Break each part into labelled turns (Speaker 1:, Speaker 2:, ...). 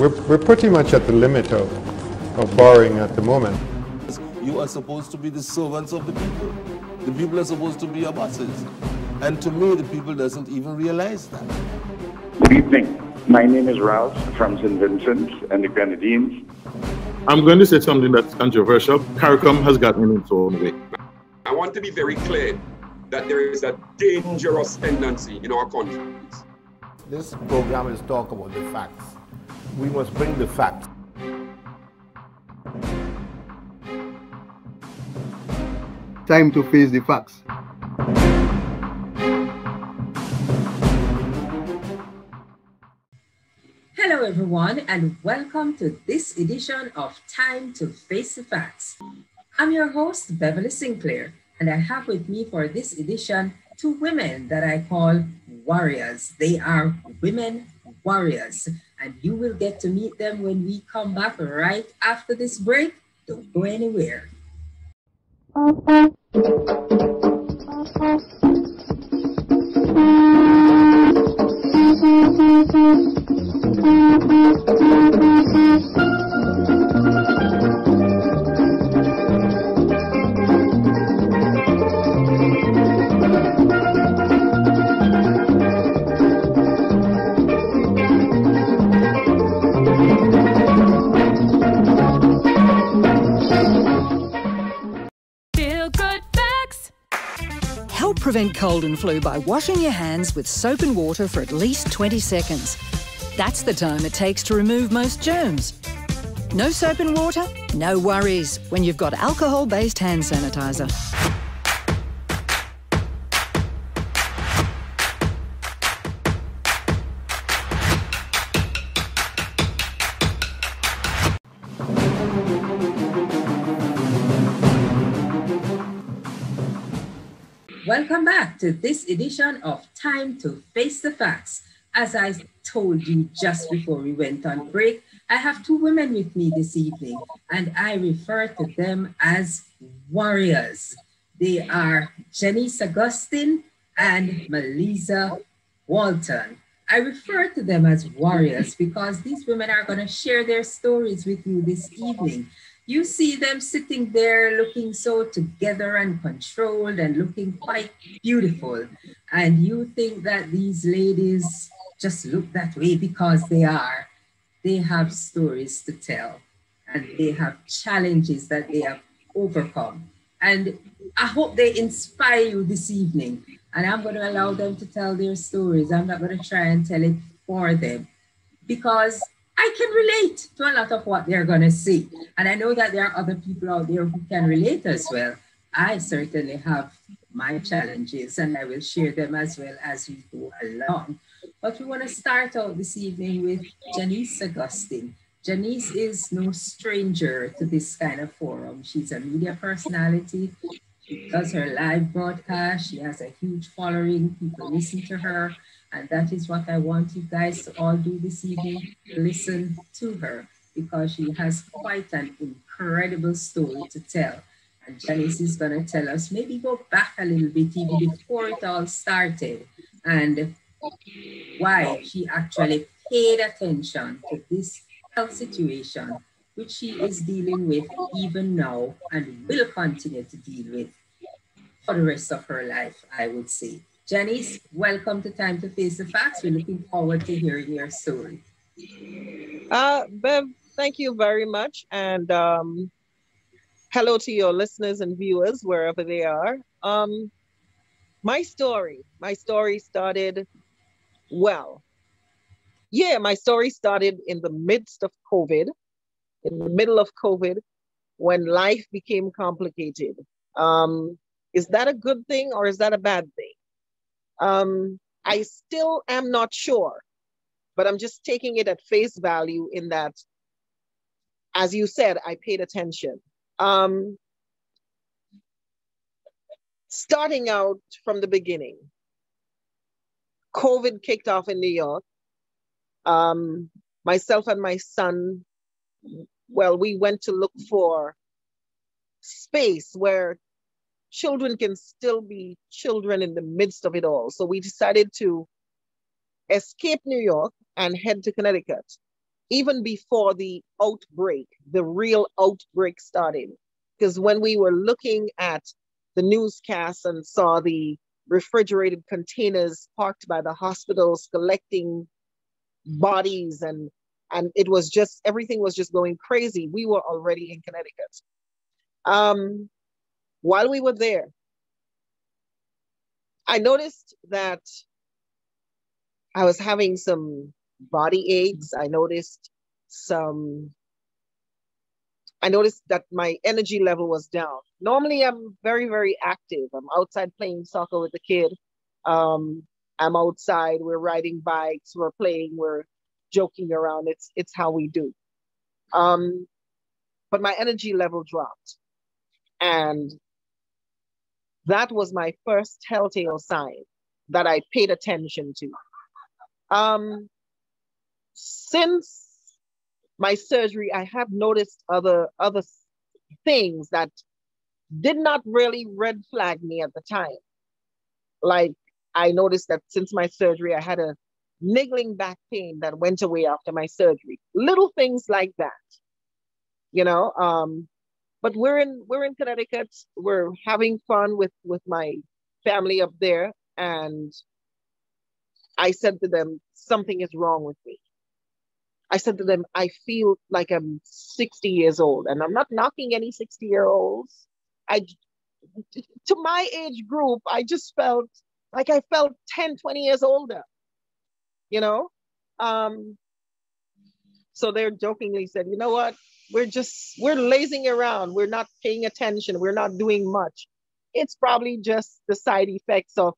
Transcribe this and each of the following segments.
Speaker 1: We're pretty much at the limit of borrowing at the moment.
Speaker 2: You are supposed to be the servants of the people. The people are supposed to be your bosses. And to me, the people doesn't even realize that.
Speaker 3: Good evening. My name is Ralph from St. Vincent and the Grenadines.
Speaker 4: I'm going to say something that's controversial. CARICOM has gotten in its own way.
Speaker 5: I want to be very clear that there is a dangerous tendency in our country.
Speaker 6: This program is talk about the facts. We must bring the facts.
Speaker 7: Time to face the facts.
Speaker 8: Hello everyone, and welcome to this edition of Time to Face the Facts. I'm your host, Beverly Sinclair, and I have with me for this edition two women that I call warriors. They are women warriors, and you will get to meet them when we come back right after this break. Don't go anywhere.
Speaker 9: Prevent cold and flu by washing your hands with soap and water for at least 20 seconds. That's the time it takes to remove most germs. No soap and water? No worries when you've got alcohol-based hand sanitizer.
Speaker 8: Welcome back to this edition of Time to Face the Facts. As I told you just before we went on break, I have two women with me this evening, and I refer to them as warriors. They are Janice Augustine and Maliza Walton. I refer to them as warriors because these women are going to share their stories with you this evening. You see them sitting there looking so together and controlled and looking quite beautiful. And you think that these ladies just look that way because they are. They have stories to tell and they have challenges that they have overcome. And I hope they inspire you this evening. And I'm going to allow them to tell their stories. I'm not going to try and tell it for them because I can relate to a lot of what they're going to say. And I know that there are other people out there who can relate as well. I certainly have my challenges and I will share them as well as we go along. But we want to start out this evening with Janice Augustine. Janice is no stranger to this kind of forum. She's a media personality. She does her live broadcast. She has a huge following. People listen to her. And that is what I want you guys to all do this evening, listen to her, because she has quite an incredible story to tell. And Janice is going to tell us, maybe go back a little bit even before it all started, and why she actually paid attention to this health situation, which she is dealing with even now and will continue to deal with for the rest of her life, I would say. Janice, welcome to Time to Face the Facts. We're looking forward to hearing your story.
Speaker 10: Bev, thank you very much. And hello to your listeners and viewers, wherever they are. My story started, my story started in the midst of COVID, in the middle of COVID, when life became complicated. Is that a good thing or is that a bad thing? I still am not sure, but I'm just taking it at face value in that, as you said, I paid attention. Starting out from the beginning, COVID kicked off in New York. Myself and my son, we went to look for space where children can still be children in the midst of it all. So we decided to escape New York and head to Connecticut even before the outbreak, the real outbreak started. Because when we were looking at the newscasts and saw the refrigerated containers parked by the hospitals collecting bodies, and it was just, everything was just going crazy. We were already in Connecticut. While we were there, I noticed that I was having some body aches. I noticed that my energy level was down. Normally, I'm very, very active. I'm outside playing soccer with the kid. I'm outside, we're riding bikes, we're playing, we're joking around. It's how we do. But my energy level dropped. And that was my first telltale sign that I paid attention to. Since my surgery, I have noticed other things that did not really red flag me at the time. Like, I noticed that since my surgery, I had a niggling back pain that went away after my surgery. Little things like that, you know. But we're in Connecticut. We're having fun with my family up there, and I said to them, something is wrong with me. I said to them, I feel like I'm 60 years old, and I'm not knocking any 60-year-olds. To my age group, I just felt like I felt 10, 20 years older, you know? So they jokingly said, you know what? We're lazing around. We're not paying attention. We're not doing much. It's probably just the side effects of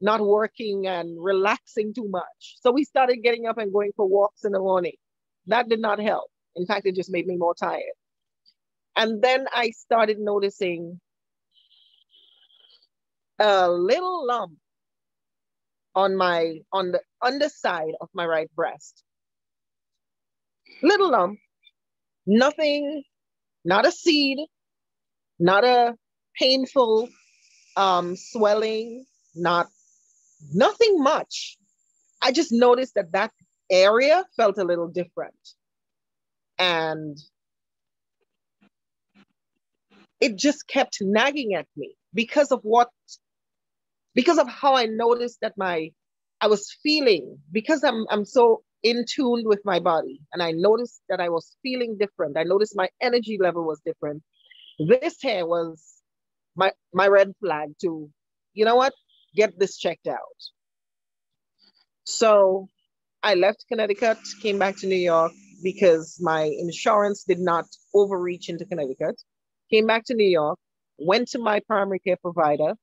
Speaker 10: not working and relaxing too much. So we started getting up and going for walks in the morning. That did not help. In fact, it just made me more tired. And then I started noticing a little lump on the underside of my right breast. Little lump, nothing, not a seed, not a painful swelling, nothing much. I just noticed that area felt a little different. And it just kept nagging at me because of how I noticed that I was feeling, because I'm so in tune with my body, and I noticed that I was feeling different. I noticed my energy level was different. This hair was my red flag to, you know what, get this checked out. So I left Connecticut, came back to New York because my insurance did not overreach into Connecticut. Came back to New York, went to my primary care provider.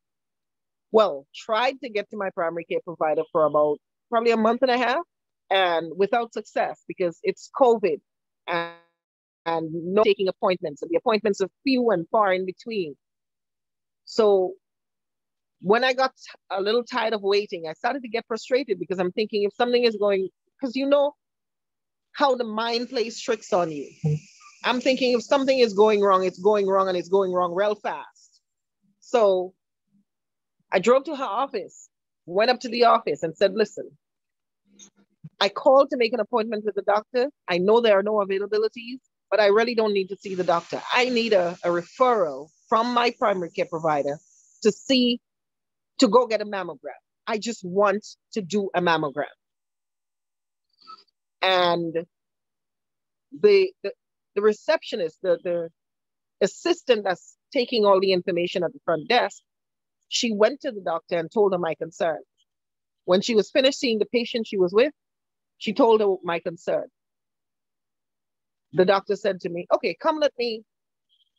Speaker 10: Well, tried to get to my primary care provider for about probably a month and a half, and without success because it's COVID and no taking appointments, and the appointments are few and far in between. So when I got a little tired of waiting, I started to get frustrated because I'm thinking if something is going, because you know how the mind plays tricks on you. I'm thinking if something is going wrong, it's going wrong, and it's going wrong real fast. So I drove to her office, went up to the office and said, listen, I called to make an appointment with the doctor. I know there are no availabilities, but I really don't need to see the doctor. I need a referral from my primary care provider to go get a mammogram. I just want to do a mammogram. And the receptionist, the assistant that's taking all the information at the front desk, she went to the doctor and told her my concern. When she was finished seeing the patient she was with, she told her my concern. The doctor said to me, okay, come, let me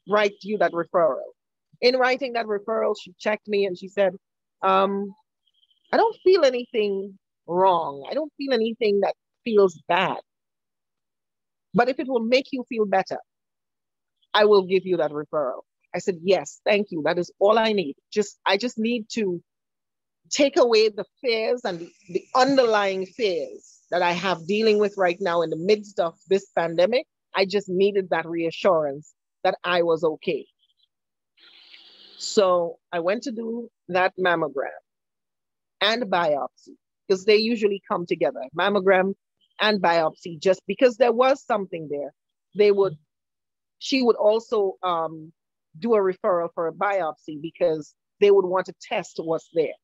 Speaker 10: write you that referral. In writing that referral, she checked me and she said, I don't feel anything wrong. I don't feel anything that feels bad. But if it will make you feel better, I will give you that referral. I said, yes, thank you. That is all I need. I just need to take away the fears and the underlying fears that I have dealing with right now in the midst of this pandemic. I just needed that reassurance that I was okay. So I went to do that mammogram and biopsy because they usually come together. Mammogram and biopsy, just because there was something there. She would also do a referral for a biopsy because they would want to test what's there.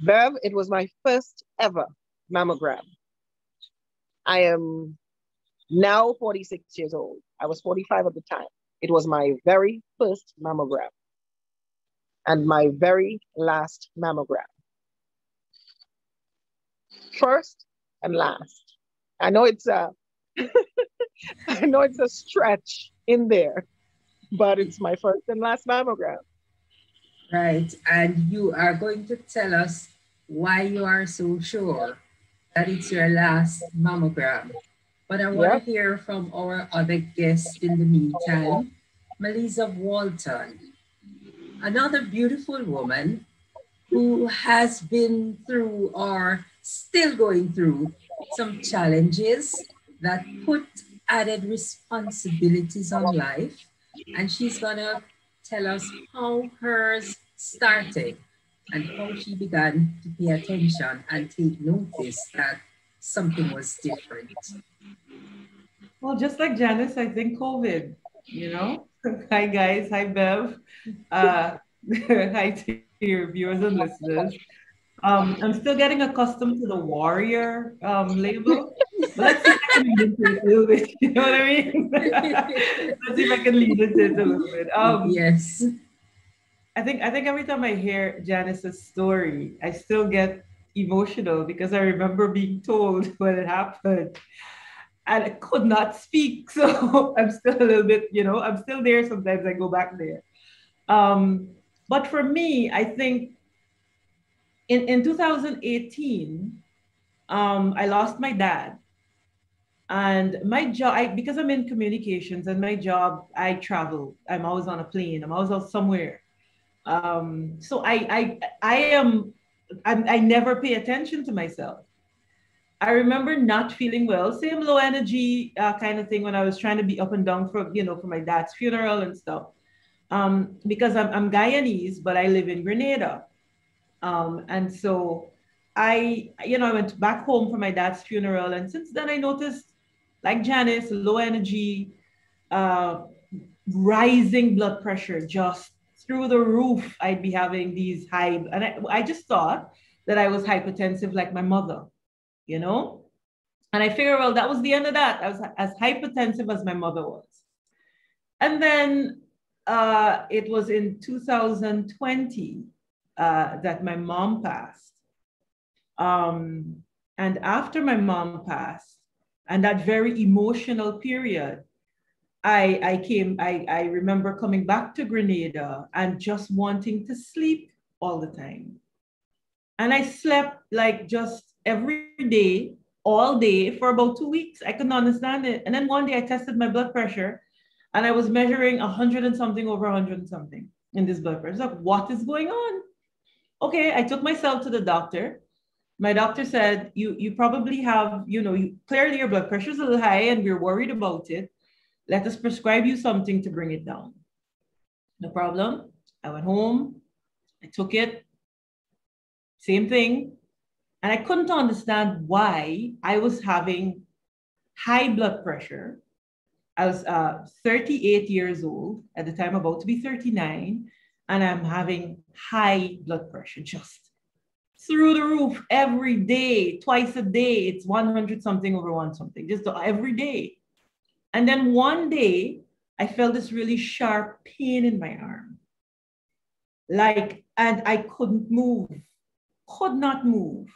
Speaker 10: Bev, it was my first ever mammogram. I am now 46 years old. I was 45 at the time. It was my very first mammogram and my very last mammogram. First and last. I know it's a I know it's a stretch in there, but it's my first and last mammogram.
Speaker 8: Right, and you are going to tell us why you are so sure that it's your last mammogram. But I want to hear from our other guest in the meantime, Maliza Walton, another beautiful woman who has been through or still going through some challenges that put added responsibilities on life. And she's gonna tell us how hers started and how she began to pay attention and take notice that something was different.
Speaker 11: Well, just like Janice, I think COVID, you know? Hi, guys. Hi, Bev. Hi to your viewers and listeners. I'm still getting accustomed to the warrior label. But let's see if I can lead into it a little bit. You know what I mean? Let's see if I can lead into it a little bit.
Speaker 8: Yes.
Speaker 11: I think every time I hear Janice's story, I still get emotional because I remember being told when it happened. And I could not speak. So I'm still a little bit, you know, I'm still there. Sometimes I go back there. But for me, I think in 2018, I lost my dad. And my job, because I'm in communications and my job, I travel. I'm always on a plane. I'm always out somewhere. So I never pay attention to myself. I remember not feeling well, same low energy kind of thing when I was trying to be up and down for, you know, for my dad's funeral and stuff. Because I'm Guyanese, but I live in Grenada. And so I went back home for my dad's funeral. And since then I noticed, like Janice, low energy, rising blood pressure, just through the roof. I'd be having these high, and I just thought that I was hypertensive like my mother, you know? And I figured, well, that was the end of that. I was as hypertensive as my mother was. And then it was in 2020 that my mom passed. And after my mom passed, and that very emotional period, I remember coming back to Grenada and just wanting to sleep all the time. And I slept like just every day, all day for about 2 weeks. I couldn't understand it. And then one day I tested my blood pressure and I was measuring 100 and something over 100 and something in this blood pressure. Like, what is going on? Okay, I took myself to the doctor. My doctor said, you probably have, clearly your blood pressure is a little high and we're worried about it. Let us prescribe you something to bring it down. No problem. I went home, I took it, same thing. And I couldn't understand why I was having high blood pressure. I was 38 years old at the time, about to be 39, and I'm having high blood pressure, just through the roof every day, twice a day. It's 100 something over 1 something, just every day. And then one day, I felt this really sharp pain in my arm. And I couldn't move, could not move.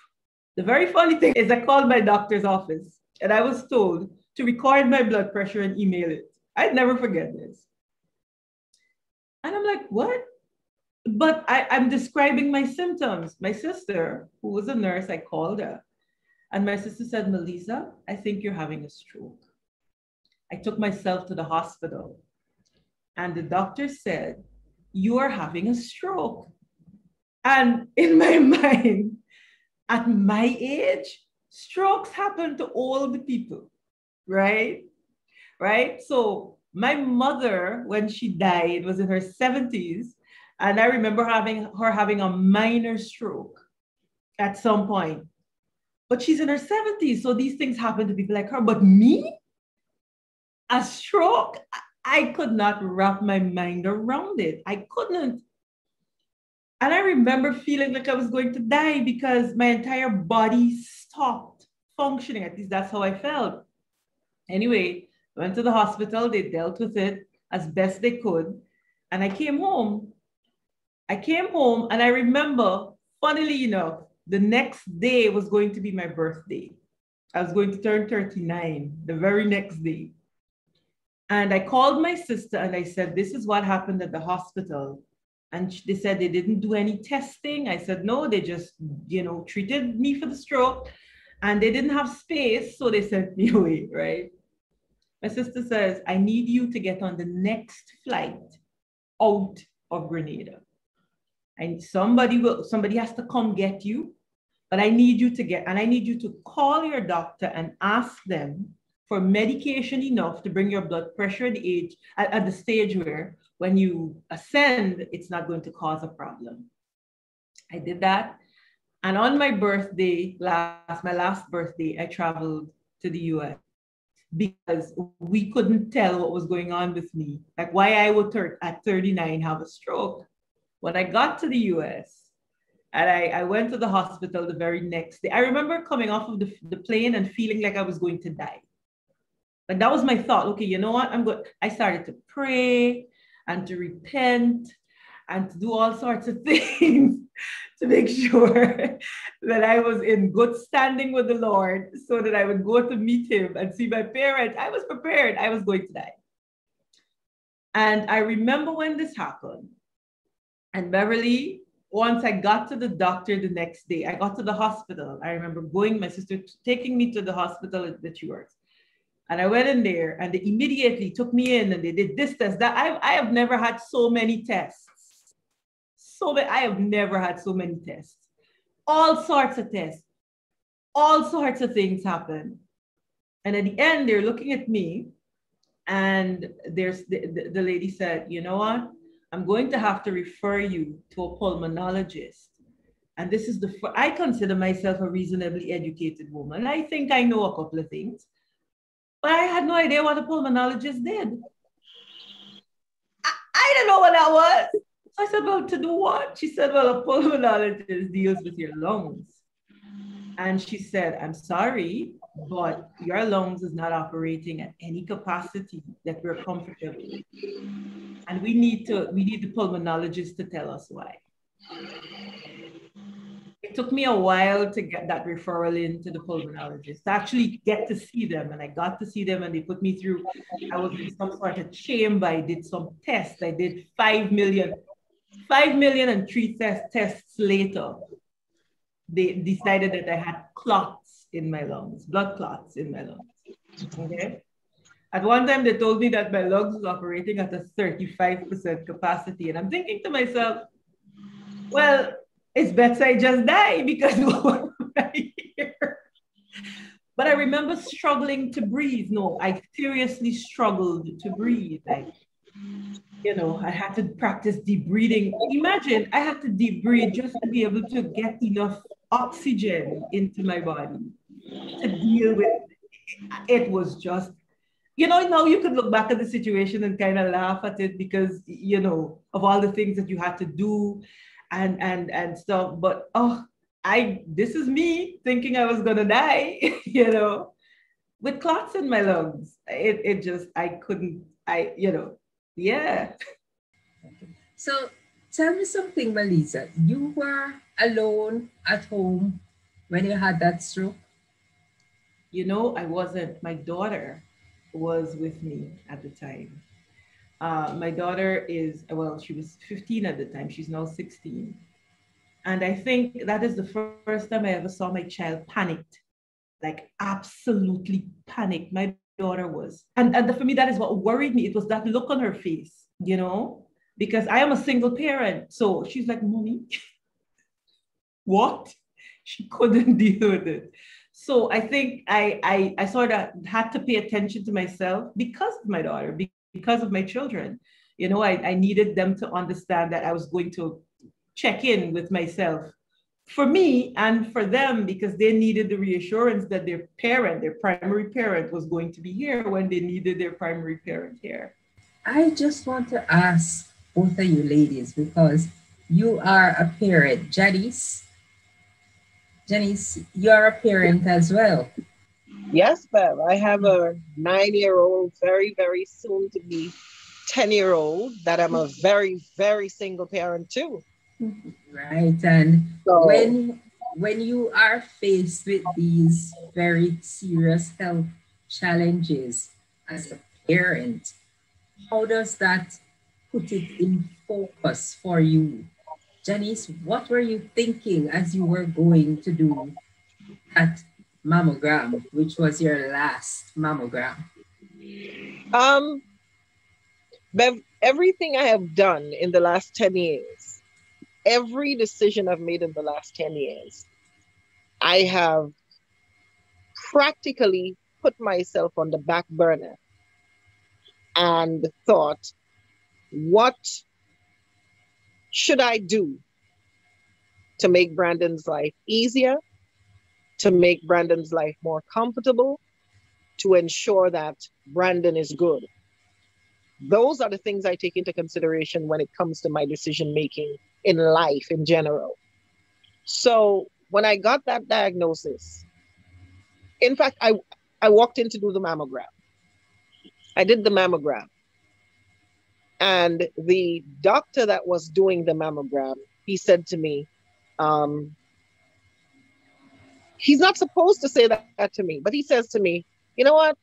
Speaker 11: The very funny thing is I called my doctor's office and I was told to record my blood pressure and email it. I'd never forget this. And I'm like, what? But I'm describing my symptoms. My sister, who was a nurse, I called her. And my sister said, Maliza, I think you're having a stroke. I took myself to the hospital. And the doctor said, you are having a stroke. And in my mind, at my age, strokes happen to old people, right? Right? So my mother, when she died, was in her 70s. And I remember her having a minor stroke at some point. But she's in her 70s, so these things happen to people like her. But me, a stroke, I could not wrap my mind around it. I couldn't. And I remember feeling like I was going to die because my entire body stopped functioning. At least that's how I felt. Anyway, went to the hospital. They dealt with it as best they could. And I came home. And I remember, funnily enough, the next day was going to be my birthday. I was going to turn 39 the very next day. And I called my sister and I said, this is what happened at the hospital. And they said they didn't do any testing. I said, no, they just, treated me for the stroke and they didn't have space. So they sent me away, right? My sister says, I need you to get on the next flight out of Grenada. And somebody has to come get you, but I need you to call your doctor and ask them for medication enough to bring your blood pressure at the stage where when you ascend, it's not going to cause a problem. I did that. And on my birthday, my last birthday, I traveled to the US because we couldn't tell what was going on with me, like why I would at 39 have a stroke. When I got to the US and I went to the hospital the very next day, I remember coming off of the plane and feeling like I was going to die. Like that was my thought. Okay, you know what? I started to pray and to repent and to do all sorts of things to make sure that I was in good standing with the Lord so that I would go to meet him and see my parents. I was prepared. I was going to die. And I remember when this happened. And Beverly, once I got to the doctor the next day, I got to the hospital. I remember my sister taking me to the hospital that she works. And I went in there and they immediately took me in and they did this test, that. I have never had so many tests. I have never had so many tests. All sorts of tests. All sorts of things happen. And at the end, they're looking at me and the lady said, you know what? I'm going to have to refer you to a pulmonologist. And this is I consider myself a reasonably educated woman. I think I know a couple of things, but I had no idea what a pulmonologist did. I didn't know what that was. So I said, well, to do what? She said, well, a pulmonologist deals with your lungs. And she said, I'm sorry, but your lungs is not operating at any capacity that we're comfortable with. And we need the pulmonologist to tell us why. It took me a while to get that referral into the pulmonologist, to actually get to see them. And I got to see them and they put me through, I was in some sort of chamber. I did some tests. I did 5 million and 3 tests later. They decided that I had clots in my lungs, blood clots in my lungs, okay? At one time, they told me that my lungs was operating at a 35% capacity. And I'm thinking to myself, well, it's better I just die because what am I here? But I remember struggling to breathe. No, I seriously struggled to breathe. I had to practice deep breathing. Imagine I had to deep breathe just to be able to get enough oxygen into my body to deal with it. Was just, now you could look back at the situation and kind of laugh at it because, of all the things that you had to do and stuff. But, this is me thinking I was going to die, with clots in my lungs. Yeah.
Speaker 8: So tell me something, Maliza. You were alone at home when you had that stroke?
Speaker 11: I wasn't. My daughter was with me at the time. My daughter she was 15 at the time. She's now 16. And I think that is the first time I ever saw my child panicked, like absolutely panicked. My daughter was. And for me, that is what worried me. It was that look on her face, because I am a single parent. So she's like, Mommy, what? She couldn't deal with it. So I think I sort of had to pay attention to myself because of my daughter, because of my children. I needed them to understand that I was going to check in with myself for me and for them, because they needed the reassurance that their parent, their primary parent, was going to be here when they needed their primary parent here.
Speaker 8: I just want to ask both of you ladies, because you are a parent. Janice, you're a parent as well.
Speaker 10: Yes, Bev. I have a 9-year-old, very, very soon to be 10-year-old that I'm a very, very single parent too.
Speaker 8: Right. And
Speaker 10: So,
Speaker 8: when you are faced with these very serious health challenges as a parent, how does that put it in focus for you? Janice, what were you thinking as you were going to do that mammogram, which was your last mammogram?
Speaker 10: Bev, everything I have done in the last 10 years, every decision I've made in the last 10 years, I have practically put myself on the back burner and thought, what should I do to make Brandon's life easier, to make Brandon's life more comfortable, to ensure that Brandon is good? Those are the things I take into consideration when it comes to my decision making in life in general. So when I got that diagnosis, in fact, I walked in to do the mammogram. I did the mammogram. And the doctor that was doing the mammogram, he said to me, he's not supposed to say that to me, but he says to me, you know what?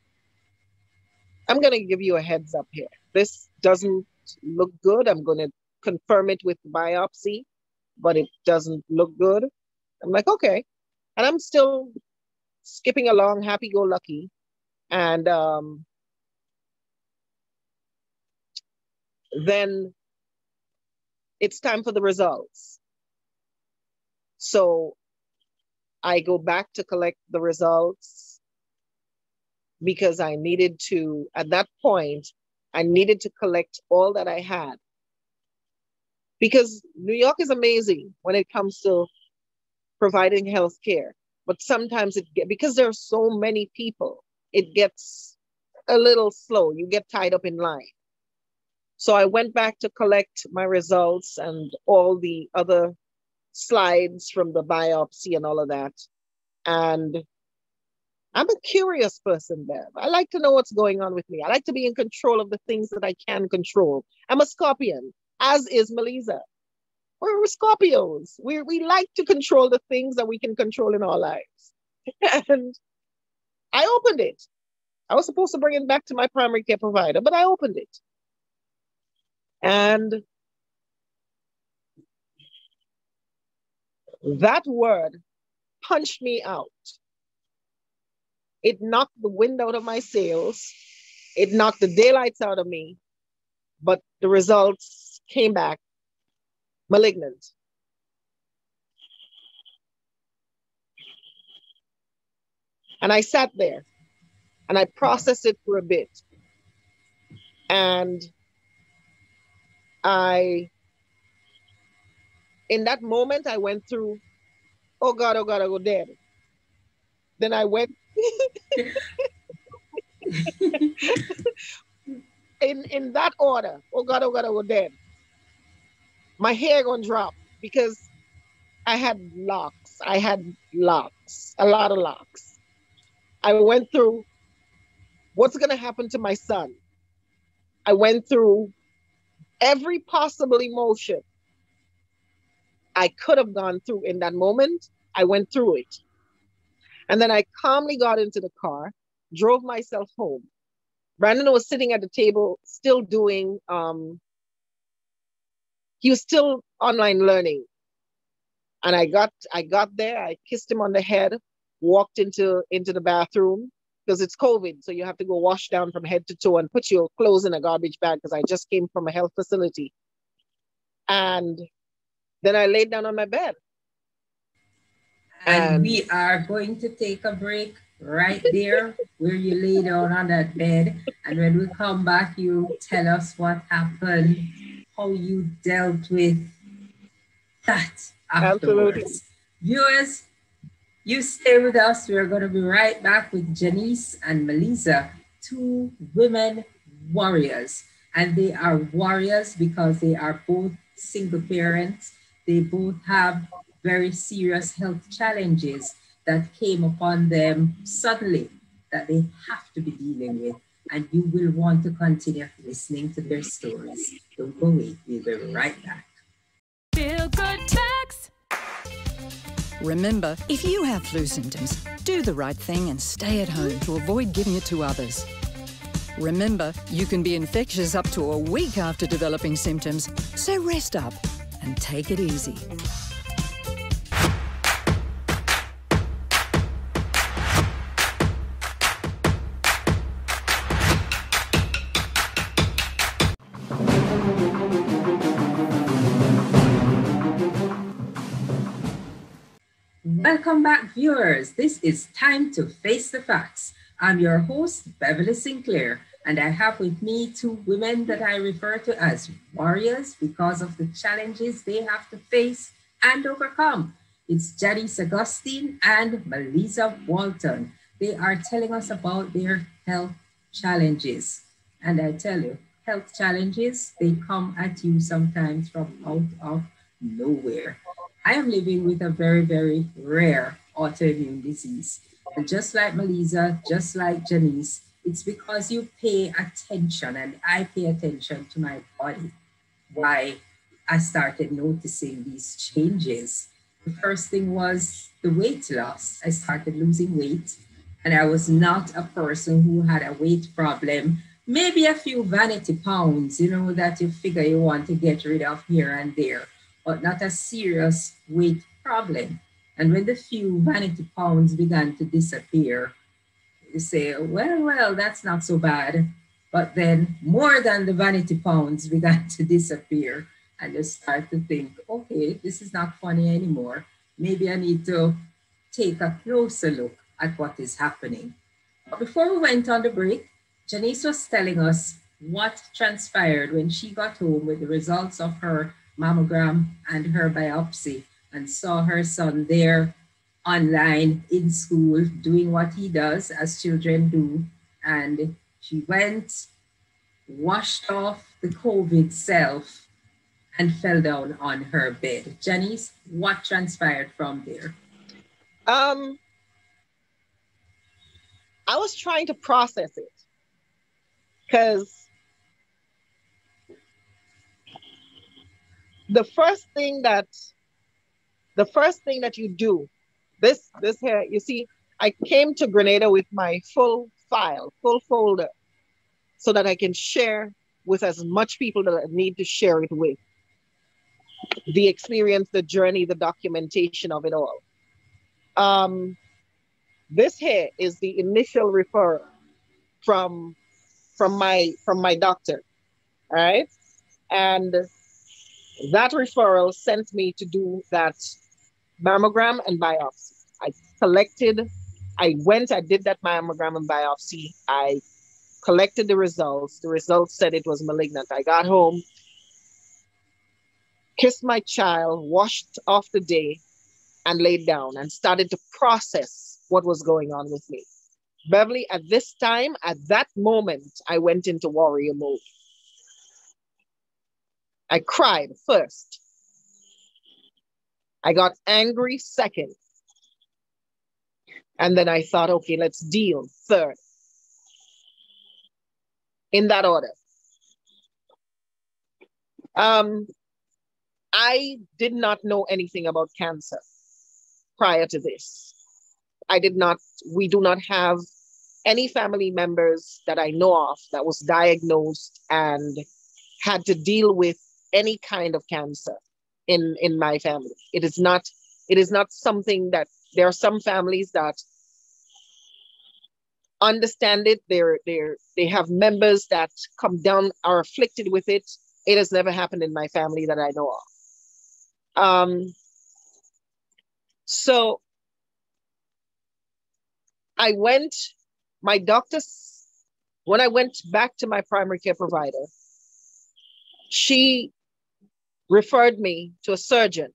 Speaker 10: I'm going to give you a heads up here. This doesn't look good. I'm going to confirm it with biopsy, but it doesn't look good. I'm like, okay. And I'm still skipping along, happy-go-lucky. And then it's time for the results. So I go back to collect the results because I needed to, at that point, I needed to collect all that I had. Because New York is amazing when it comes to providing health care. But sometimes because there are so many people, it gets a little slow. You get tied up in line. So I went back to collect my results and all the other slides from the biopsy and all of that. And I'm a curious person, Bev. I like to know what's going on with me. I like to be in control of the things that I can control. I'm a Scorpion, as is Maliza. We're Scorpios. We like to control the things that we can control in our lives. And I opened it. I was supposed to bring it back to my primary care provider, but I opened it. And that word punched me out. It knocked the wind out of my sails. It knocked the daylights out of me. But the results came back malignant. And I sat there and I processed it for a bit. And in that moment, I went through, oh God, I go dead. Then I went in that order, oh God, I go dead. My hair gonna drop because I had locks. I had locks, a lot of locks. I went through what's gonna happen to my son. I went through every possible emotion I could have gone through in that moment. I went through it. And then I calmly got into the car, drove myself home. Brandon was sitting at the table, still doing, he was still online learning. And I got there, I kissed him on the head, walked into the bathroom, because it's COVID, so you have to go wash down from head to toe and put your clothes in a garbage bag, because I just came from a health facility. And then I laid down on my bed.
Speaker 8: And we are going to take a break right there where you lay down on that bed. And when we come back, you tell us what happened, how you dealt with that afterwards.
Speaker 10: Absolutely.
Speaker 8: Viewers, you stay with us. We're going to be right back with Janice and Maliza, two women warriors. And they are warriors because they are both single parents. They both have very serious health challenges that came upon them suddenly that they have to be dealing with. And you will want to continue listening to their stories. Don't go away. We'll be right back.
Speaker 9: Feel good facts. Remember, if you have flu symptoms, do the right thing and stay at home to avoid giving it to others. Remember, you can be infectious up to a week after developing symptoms, so rest up and take it easy.
Speaker 8: Welcome back, viewers. This is Time to Face the Facts. I'm your host, Beverly Sinclair, and I have with me two women that I refer to as warriors because of the challenges they have to face and overcome. It's Janice Augustine and Maliza Walton. They are telling us about their health challenges. And I tell you, health challenges, they come at you sometimes from out of nowhere. I am living with a very, very rare autoimmune disease. And just like Maliza, just like Janice, it's because you pay attention and I pay attention to my body. Why I started noticing these changes. The first thing was the weight loss. I started losing weight and I was not a person who had a weight problem. Maybe a few vanity pounds, you know, that you figure you want to get rid of here and there, but not a serious weight problem. And when the few vanity pounds began to disappear, you say, well, that's not so bad. But then more than the vanity pounds began to disappear. And you start to think, okay, this is not funny anymore. Maybe I need to take a closer look at what is happening. But before we went on the break, Janice was telling us what transpired when she got home with the results of her mammogram and her biopsy and saw her son there online in school doing what he does as children do. And she went, washed off the COVID self and fell down on her bed. Janice, what transpired from there?
Speaker 10: I was trying to process it because the first thing that you do, this here, you see, I came to Grenada with my full file, full folder, so that I can share with as much people that I need to share it with. The experience, the journey, the documentation of it all. This here is the initial referral from my doctor, all right? And that referral sent me to do that mammogram and biopsy. I did that mammogram and biopsy. I collected the results. The results said it was malignant. I got home, kissed my child, washed off the day, and laid down and started to process what was going on with me. Beverly, at this time, at that moment, I went into warrior mode. I cried first. I got angry second. And then I thought, okay, let's deal third. In that order. I did not know anything about cancer prior to this. We do not have any family members that I know of that was diagnosed and had to deal with any kind of cancer in my family. It is not something that, there are some families that understand it. They have members that come down, are afflicted with it. It has never happened in my family that I know of. So I went, my doctors, when I went back to my primary care provider, she referred me to a surgeon.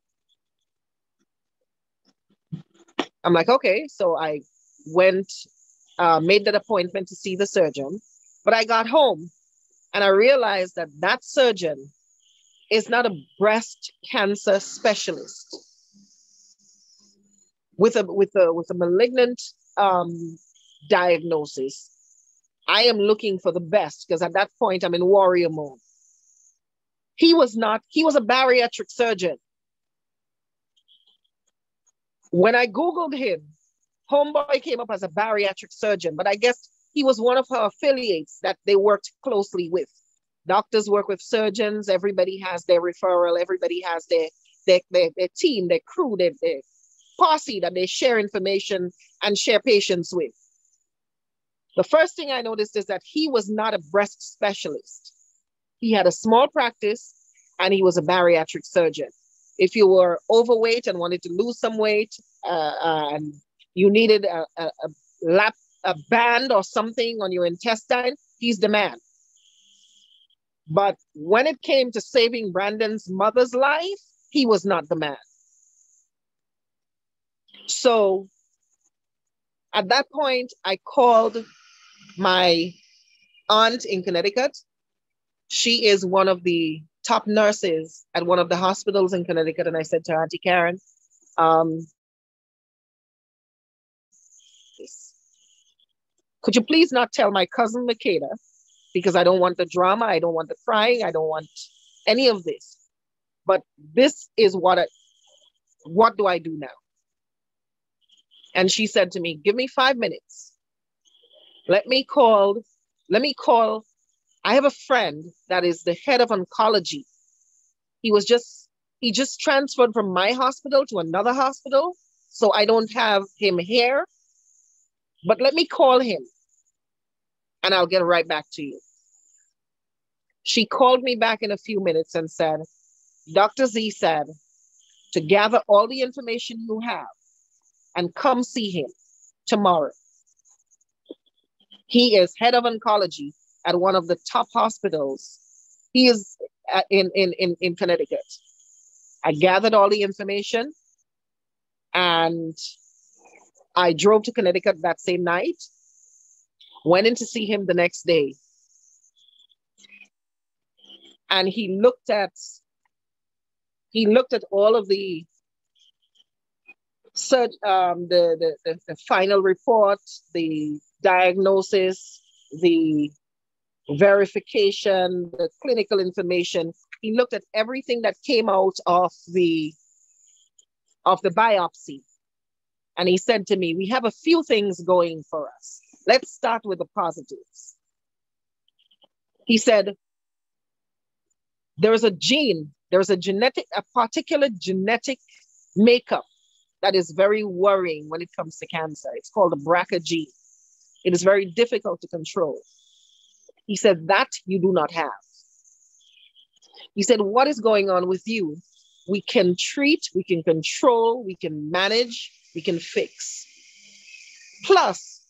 Speaker 10: I'm like, okay. So I went, made that appointment to see the surgeon. But I got home and I realized that that surgeon is not a breast cancer specialist with a malignant diagnosis. I am looking for the best because at that point I'm in warrior mode. He was not, he was a bariatric surgeon. When I Googled him, homeboy came up as a bariatric surgeon, but I guess he was one of her affiliates that they worked closely with. Doctors work with surgeons. Everybody has their referral. Everybody has their team, their crew, their posse that they share information and share patients with. The first thing I noticed is that he was not a breast specialist. He had a small practice and he was a bariatric surgeon. If you were overweight and wanted to lose some weight and you needed a band or something on your intestine, he's the man. But when it came to saving Brandon's mother's life, he was not the man. So at that point, I called my aunt in Connecticut. She is one of the top nurses at one of the hospitals in Connecticut. And I said to her, Auntie Karen, could you please not tell my cousin Makeda, because I don't want the drama, I don't want the crying, I don't want any of this. But this is what do I do now? And she said to me, give me 5 minutes. Let me call. I have a friend that is the head of oncology. He just transferred from my hospital to another hospital. So I don't have him here, but let me call him and I'll get right back to you. She called me back in a few minutes and said, Dr. Z said to gather all the information you have and come see him tomorrow. He is head of oncology at one of the top hospitals. He is in Connecticut. I gathered all the information and I drove to Connecticut that same night, went in to see him the next day. And he looked at all of the final report, the diagnosis, the verification, the clinical information. He looked at everything that came out of the biopsy. And he said to me, we have a few things going for us. Let's start with the positives. He said, there's a particular genetic makeup that is very worrying when it comes to cancer. It's called the BRCA gene. It is very difficult to control. He said, that you do not have. He said, what is going on with you? We can treat, we can control, we can manage, we can fix. Plus,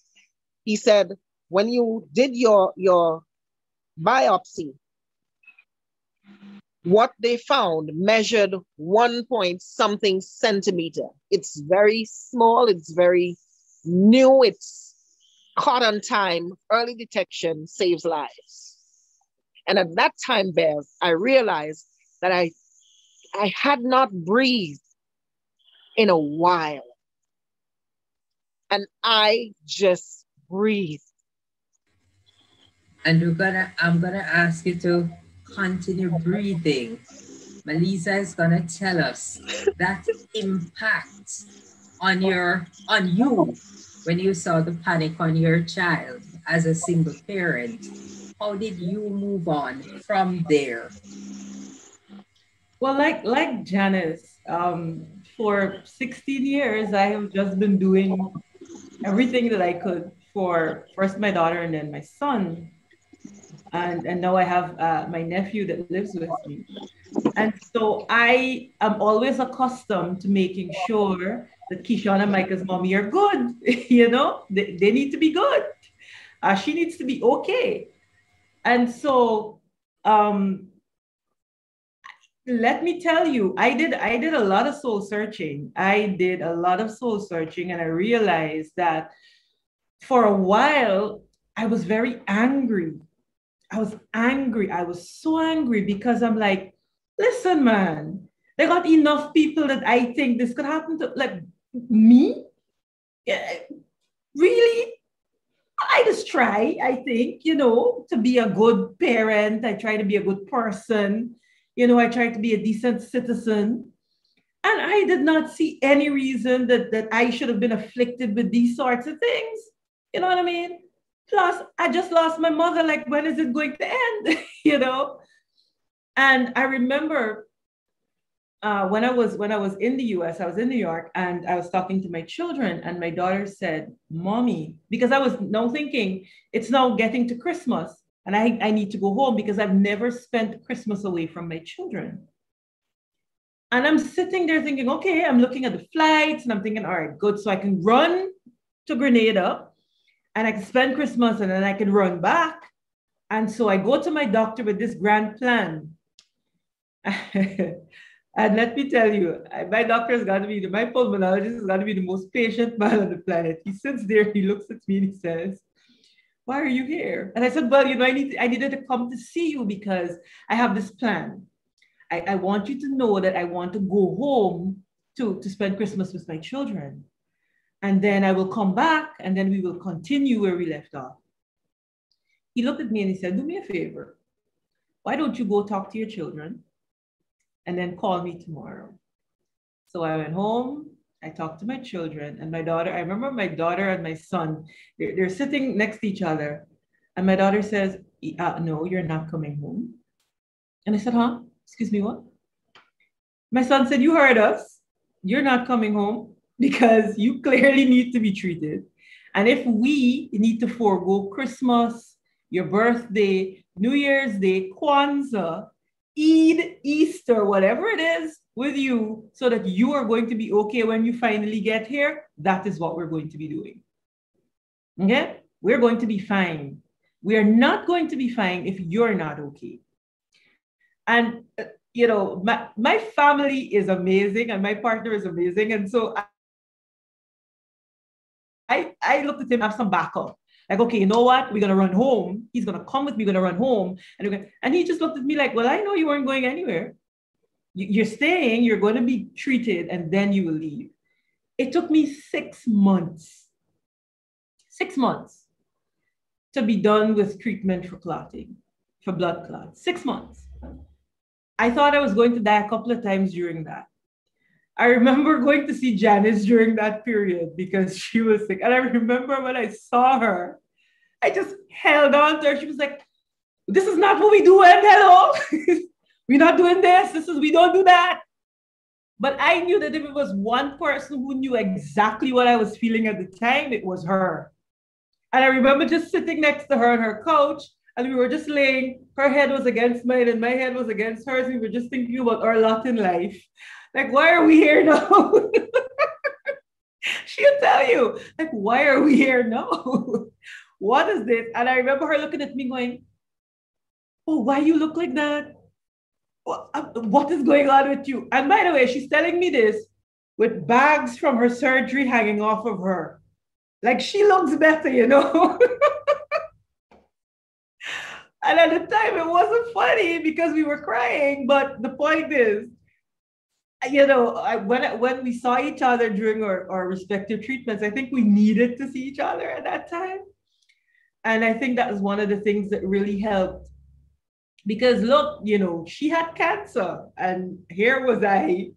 Speaker 10: he said, when you did your biopsy, what they found measured 1-point-something centimeter. It's very small, it's very new, it's caught on time. Early detection saves lives. And at that time, Bev, I realized that I had not breathed in a while. And I just breathed.
Speaker 8: And I'm gonna ask you to continue breathing. Maliza is gonna tell us that impact on you when you saw the panic on your child as a single parent. How did you move on from there?
Speaker 11: Well, like Janice, for 16 years, I have just been doing everything that I could for first my daughter and then my son. And now I have my nephew that lives with me. And so I am always accustomed to making sure that Keyshawn and Micah's mommy are good. You know, they need to be good. She needs to be okay. And so let me tell you, I did a lot of soul searching. I did a lot of soul searching, and I realized that for a while, I was very angry. I was angry. I was so angry because I'm like, listen, man, there got enough people that I think this could happen to, like me. Yeah, really? I just try, I think, to be a good parent. I try to be a good person. I try to be a decent citizen. And I did not see any reason that I should have been afflicted with these sorts of things. You know what I mean? Plus, I just lost my mother. Like, when is it going to end? And I remember when I was in the US, I was in New York, and I was talking to my children, and my daughter said, "Mommy," because I was now thinking it's now getting to Christmas, and I need to go home because I've never spent Christmas away from my children. And I'm sitting there thinking, okay, I'm looking at the flights, and I'm thinking, all right, good. So I can run to Grenada, and I can spend Christmas, and then I can run back. And so I go to my doctor with this grand plan. And let me tell you, my doctor has got to be, my pulmonologist has got to be the most patient man on the planet. He sits there, he looks at me and he says, "Why are you here?" And I said, "Well, I needed to come to see you because I have this plan. I want you to know that I want to go home to spend Christmas with my children. And then I will come back, and then we will continue where we left off." He looked at me and he said, "Do me a favor. Why don't you go talk to your children and then call me tomorrow?" So I went home, I talked to my children, and my daughter, I remember my daughter and my son, they're sitting next to each other. And my daughter says, "No, you're not coming home." And I said, "Huh? Excuse me, what?" My son said, "You heard us. You're not coming home because you clearly need to be treated. And if we need to forego Christmas, your birthday, New Year's Day, Kwanzaa, Eid, Easter, whatever it is with you, so that you are going to be okay when you finally get here, that is what we're going to be doing. Okay? We're going to be fine. We are not going to be fine if you're not okay." And, my family is amazing, and my partner is amazing. And so I looked at him, have some backup. Like, okay, you know what? We're going to run home. He's going to come with me. We're going to run home. And he just looked at me like, "Well, I know you weren't going anywhere. You're staying, you're going to be treated, and then you will leave." It took me 6 months to be done with treatment for clotting, for blood clots. 6 months. I thought I was going to die a couple of times during that. I remember going to see Janice during that period because she was sick. And I remember when I saw her, I just held on to her. She was like, "This is not what we do, and hello. We're not doing this. We don't do that." But I knew that if it was one person who knew exactly what I was feeling at the time, it was her. And I remember just sitting next to her on her couch, and we were just laying, her head was against mine and my head was against hers. We were just thinking about our lot in life. Like, why are we here now? She'll tell you, like, why are we here now? What is this? And I remember her looking at me going, "Oh, why you look like that? What is going on with you?" And by the way, she's telling me this with bags from her surgery hanging off of her. Like, she looks better, And at the time, it wasn't funny because we were crying. But the point is, when we saw each other during our respective treatments, I think we needed to see each other at that time. And I think that was one of the things that really helped. Because look, she had cancer, and here was I,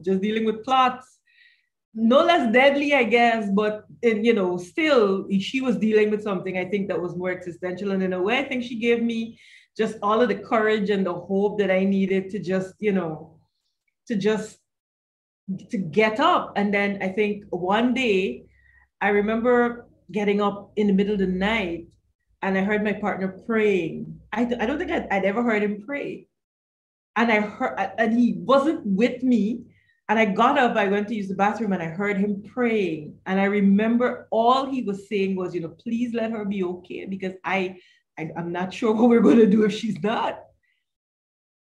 Speaker 11: just dealing with clots. No less deadly, I guess, but still she was dealing with something I think that was more existential. And in a way, I think she gave me just all of the courage and the hope that I needed to just, to get up. And then I think one day, I remember getting up in the middle of the night, and I heard my partner praying. I don't think I'd ever heard him pray. And he wasn't with me. And I got up, I went to use the bathroom, and I heard him praying. And I remember all he was saying was, "Please let her be okay, because I'm not sure what we're going to do if she's not."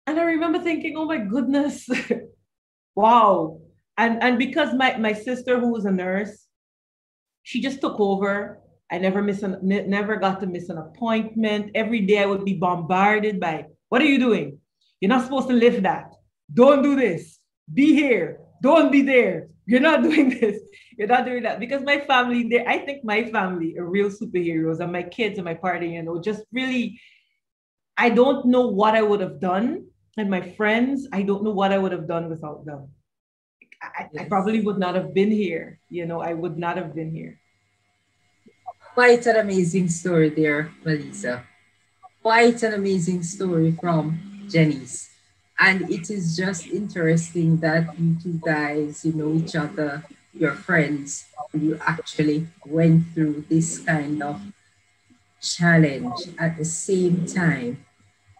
Speaker 11: And I remember thinking, oh my goodness, wow. And because my sister, who was a nurse, she just took over. I never got to miss an appointment. Every day I would be bombarded by, what are you doing? You're not supposed to lift that. Don't do this. Be here. Don't be there. You're not doing this. You're not doing that. Because my family, I think my family are real superheroes, and my kids and my party, just really, I don't know what I would have done. And my friends, I don't know what I would have done without them. I probably would not have been here. I would not have been here.
Speaker 8: Quite an amazing story there, Maliza. Quite an amazing story from Janice. And it is just interesting that you two guys, you know each other, you're friends, and you actually went through this kind of challenge at the same time.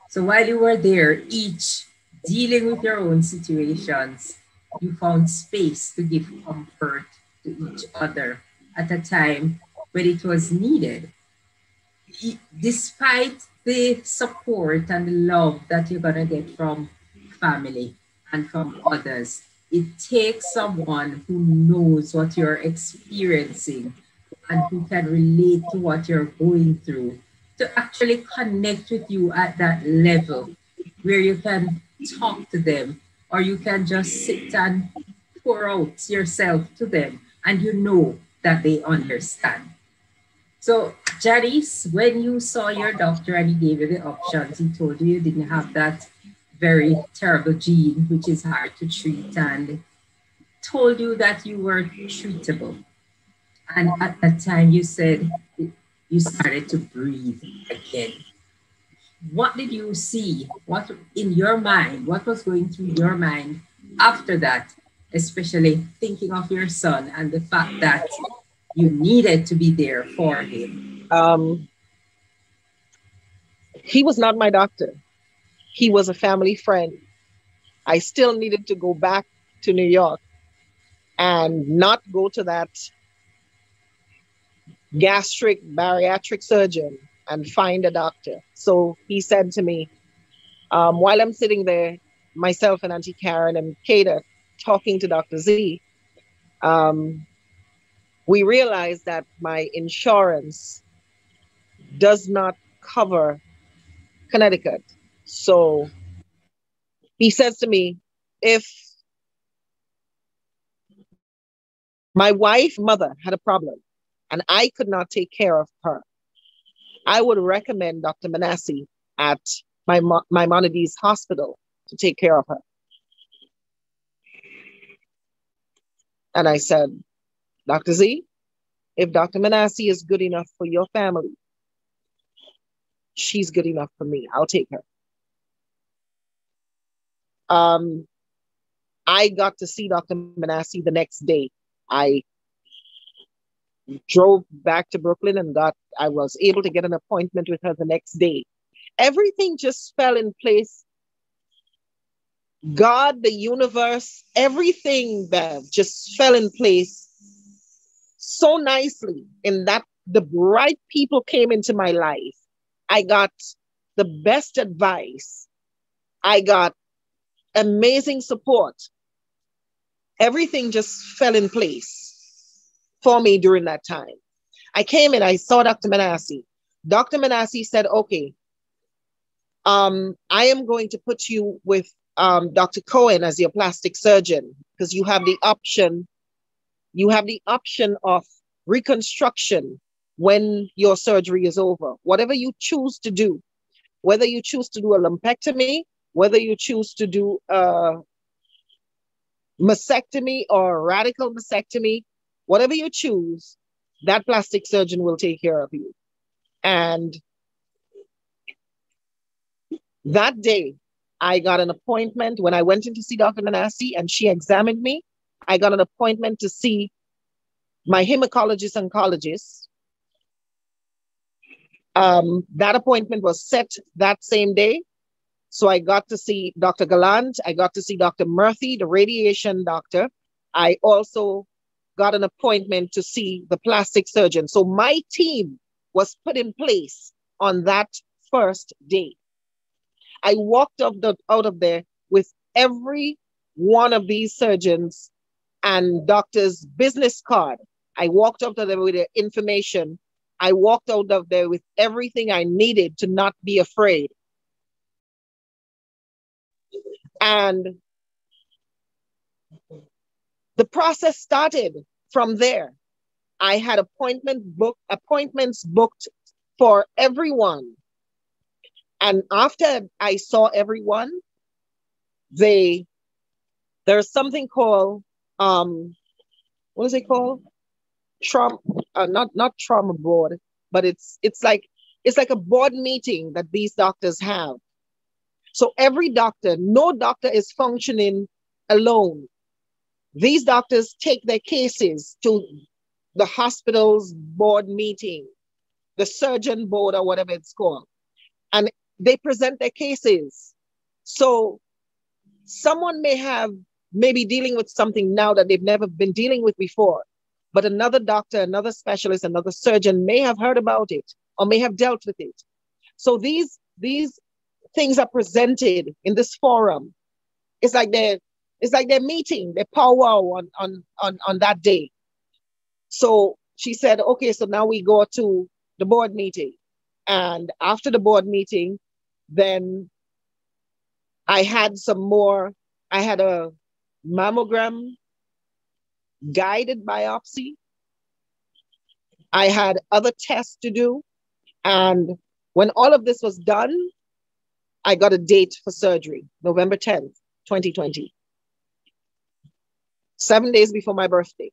Speaker 8: So while you were there, each dealing with your own situations, you found space to give comfort to each other at a time when it was needed. Despite the support and the love that you're going to get from family and from others, it takes someone who knows what you're experiencing and who can relate to what you're going through to actually connect with you at that level where you can talk to them, or you can just sit and pour out yourself to them and you know that they understand. So, Janice, when you saw your doctor and he gave you the options, he told you you didn't have that very terrible gene, which is hard to treat, and told you that you were treatable. And at that time, you said you started to breathe again. What did you see? What in your mind? What was going through your mind after that, especially thinking of your son and the fact that you needed to be there for him?
Speaker 10: He was not my doctor. He was a family friend. I still needed to go back to New York and not go to that gastric bariatric surgeon and find a doctor. So he said to me, while I'm sitting there, myself and Auntie Karen and Kata talking to Dr. Z, we realized that my insurance does not cover Connecticut. So he says to me, if my wife's mother had a problem and I could not take care of her, I would recommend Dr. Manassi at Maimonides Hospital to take care of her. And I said, Dr. Z, if Dr. Manassi is good enough for your family, she's good enough for me. I'll take her. I got to see Dr. Manassi the next day. I drove back to Brooklyn and I was able to get an appointment with her the next day. Everything just fell in place. God, the universe, everything, Bev, just fell in place so nicely in that the right people came into my life. I got the best advice. I got amazing support. Everything just fell in place for me during that time. I came in, I saw Dr. Manassi. Dr. Manassi said, okay, I am going to put you with Dr. Cohen as your plastic surgeon because you have the option of reconstruction when your surgery is over. Whatever you choose to do, whether you choose to do a lumpectomy, whether you choose to do a mastectomy or radical mastectomy, whatever you choose, that plastic surgeon will take care of you. And that day, I got an appointment when I went in to see Dr. Manassi and she examined me. I got an appointment to see my hematologist oncologist. That appointment was set that same day. So I got to see Dr. Gallant. I got to see Dr. Murthy, the radiation doctor. I also got an appointment to see the plastic surgeon. So my team was put in place on that first day. I walked out of there with every one of these surgeons and doctors' business card. I walked out of there with their information. I walked out of there with everything I needed to not be afraid. And the process started from there. I had appointments booked for everyone. And after I saw everyone, there's something called, what is it called? Not trauma board, but it's like a board meeting that these doctors have. So every doctor, no doctor is functioning alone. These doctors take their cases to the hospital's board meeting, the surgeon board or whatever it's called, and they present their cases. So someone may be dealing with something now that they've never been dealing with before, but another doctor, another specialist, another surgeon may have heard about it or may have dealt with it. So these things are presented in this forum. It's like they're meeting, their powwow on that day. So she said, okay, so now we go to the board meeting. And after the board meeting, then I had a mammogram, guided biopsy. I had other tests to do. And when all of this was done, I got a date for surgery, November 10th, 2020. 7 days before my birthday.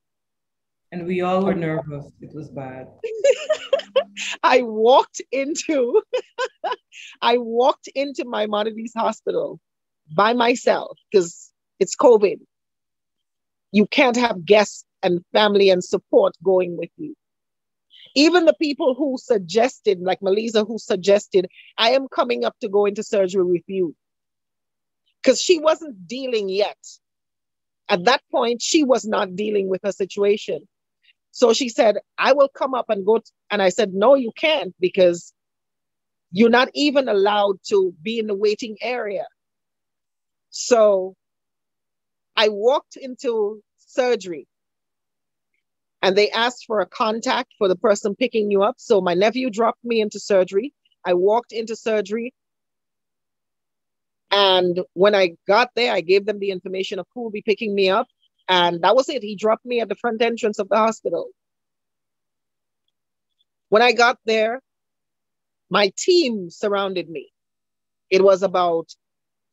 Speaker 11: And we all were nervous. It was bad.
Speaker 10: I walked into Maimonides Hospital by myself because it's COVID. You can't have guests and family and support going with you. Even the people who suggested, like Maliza, who suggested, I am coming up to go into surgery with you. Because she wasn't dealing yet. At that point, she was not dealing with her situation. So she said, I will come up and go. And I said, no, you can't, because you're not even allowed to be in the waiting area. So I walked into surgery and they asked for a contact for the person picking you up. So my nephew dropped me into surgery. I walked into surgery. And when I got there, I gave them the information of who will be picking me up. And that was it. He dropped me at the front entrance of the hospital. When I got there, my team surrounded me. It was about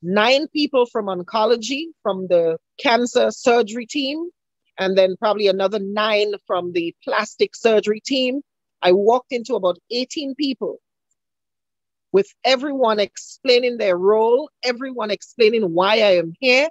Speaker 10: 9 people from oncology, from the cancer surgery team, and then probably another 9 from the plastic surgery team. I walked into about 18 people with everyone explaining their role, everyone explaining why I am here.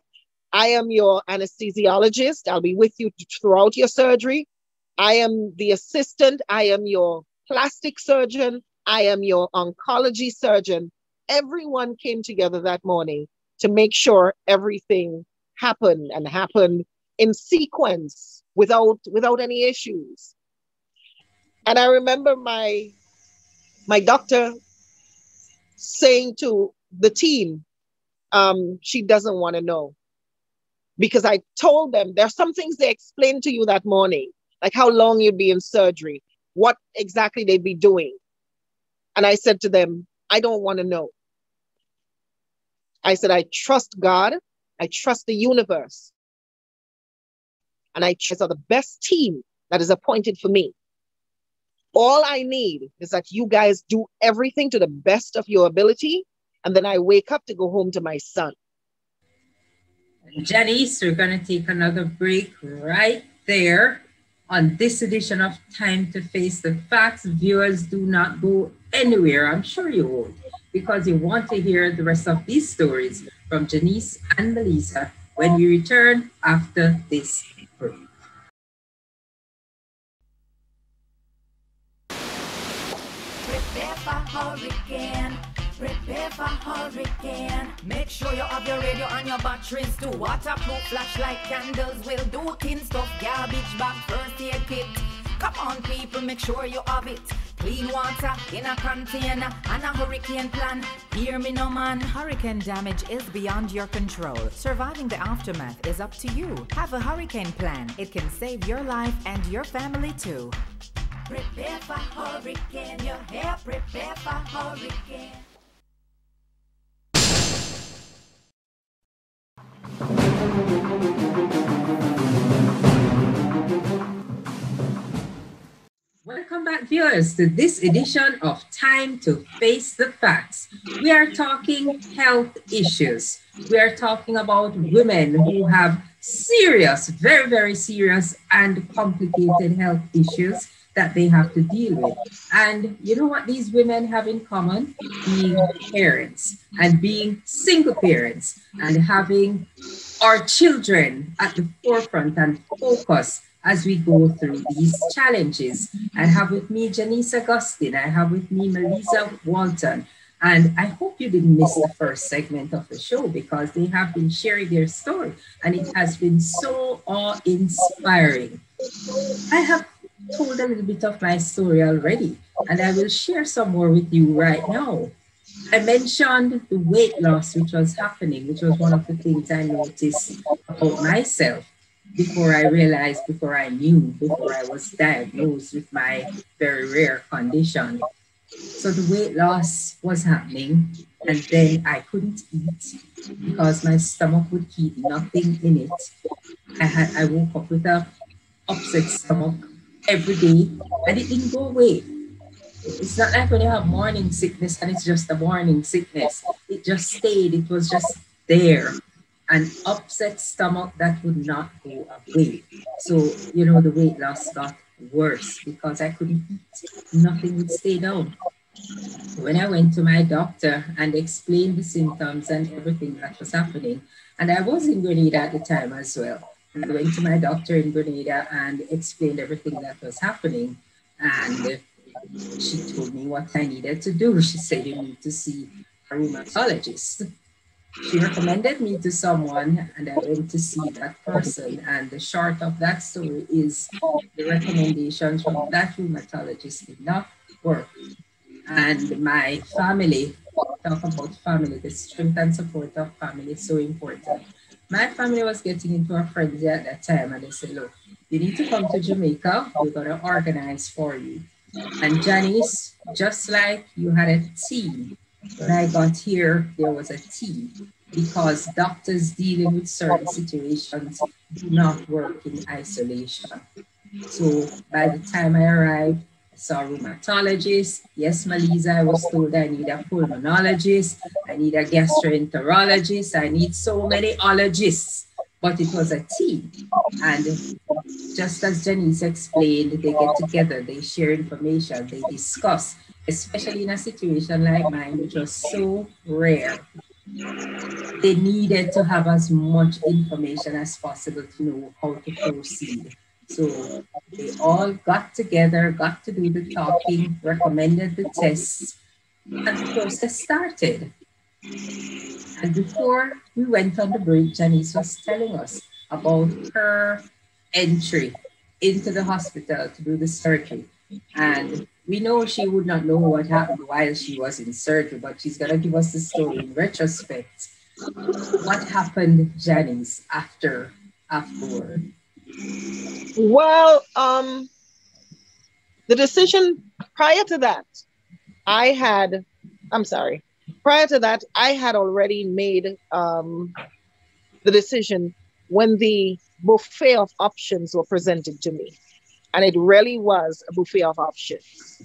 Speaker 10: I am your anesthesiologist. I'll be with you throughout your surgery. I am the assistant. I am your plastic surgeon. I am your oncology surgeon. Everyone came together that morning to make sure everything happened and happened in sequence without any issues. And I remember my doctor saying to the team, she doesn't want to know. Because I told them there's some things they explained to you that morning, like how long you'd be in surgery, what exactly they'd be doing. And I said to them, I don't want to know. I said, I trust God. I trust the universe. And I trust the best team that is appointed for me. All I need is that you guys do everything to the best of your ability. And then I wake up to go home to my son.
Speaker 8: Janice, we're going to take another break right there on this edition of Time to Face the Facts. Viewers, do not go anywhere. I'm sure you won't, because you want to hear the rest of these stories from Janice and Maliza when we return after this break.
Speaker 12: Prepare for hurricane. Prepare for hurricane. Make sure you have your radio and your batteries too. Waterproof flashlight candles will do. Tin stuff, garbage bag, first aid kit. Come on people, make sure you have it. Clean water in a container and a hurricane plan. Hear me no man.
Speaker 13: Hurricane damage is beyond your control. Surviving the aftermath is up to you. Have a hurricane plan. It can save your life and your family too.
Speaker 12: Prepare for hurricane. Your hair prepare for hurricane.
Speaker 8: Welcome back, viewers, to this edition of Time to Face the Facts. We are talking health issues. We are talking about women who have serious, very, very serious and complicated health issues that they have to deal with. And you know what these women have in common? Being parents and being single parents and having our children at the forefront and focus as we go through these challenges. I have with me Janice Augustine, I have with me Maliza Walton, and I hope you didn't miss the first segment of the show because they have been sharing their story and it has been so awe-inspiring. I have told a little bit of my story already and I will share some more with you right now. I mentioned the weight loss which was happening, which was one of the things I noticed about myself before I realized, before I knew, before I was diagnosed with my very rare condition. So the weight loss was happening and then I couldn't eat because my stomach would keep nothing in it. I woke up with a upset stomach every day and it didn't go away. It's not like when you have morning sickness and it's just a morning sickness. It just stayed, it was just there. An upset stomach that would not go away. So, you know, the weight loss got worse because I couldn't eat. Nothing would stay down. When I went to my doctor and explained the symptoms and everything that was happening, and I was in Grenada at the time as well. And I went to my doctor in Grenada and explained everything that was happening. And she told me what I needed to do. She said, you need to see a rheumatologist. She recommended me to someone and I went to see that person. And the short of that story is the recommendations from that rheumatologist did not work. And my family, talk about family, the strength and support of family is so important. My family was getting into a frenzy at that time and they said, look, you need to come to Jamaica, we're going to organize for you. And Janice, just like you had a team, when I got here, there was a team because doctors dealing with certain situations do not work in isolation. So by the time I arrived, I saw a rheumatologist. Yes, Maliza, I was told I need a pulmonologist, I need a gastroenterologist, I need so many ologists, but it was a team. And just as Janice explained, they get together, they share information, they discuss, especially in a situation like mine, which was so rare. They needed to have as much information as possible to know how to proceed. So they all got together, got to do the talking, recommended the tests, and the process started. And before we went on the break, Janice was telling us about her entry into the hospital to do the surgery. And we know she would not know what happened while she was in surgery, but she's going to give us the story in retrospect. What happened, Janice, afterward?
Speaker 10: Well, the decision prior to that, I had already made the decision when the buffet of options were presented to me. And it really was a buffet of options.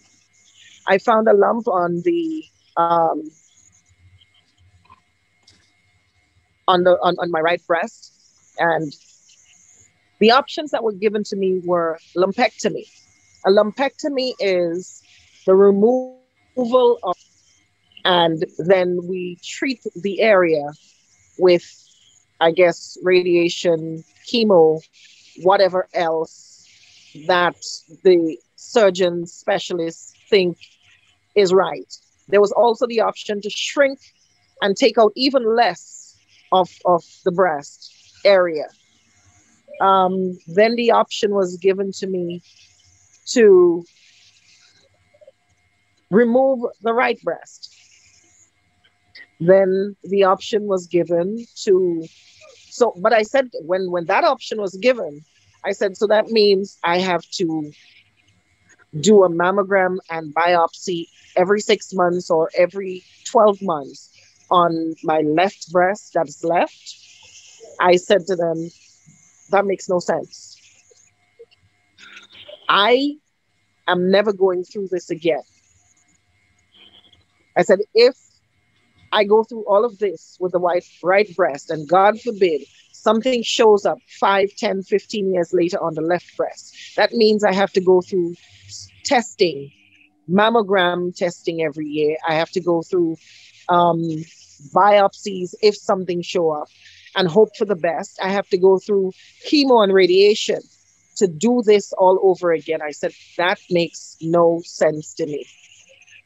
Speaker 10: I found a lump on the on my right breast, and the options that were given to me were lumpectomy. A lumpectomy is the removal of, and then we treat the area with, I guess, radiation, chemo, whatever else that the surgeon specialists think is right. There was also the option to shrink and take out even less of the breast area. Then the option was given to me to remove the right breast. Then the option was given to, so, but I said, when that option was given, I said, so that means I have to do a mammogram and biopsy every 6 months or every 12 months on my left breast that's left. I said to them, that makes no sense. I am never going through this again. I said, if I go through all of this with the right breast, and God forbid, something shows up 5, 10, 15 years later on the left breast, that means I have to go through testing, mammogram testing every year. I have to go through biopsies if something show up, and hope for the best. I have to go through chemo and radiation to do this all over again. I said, that makes no sense to me.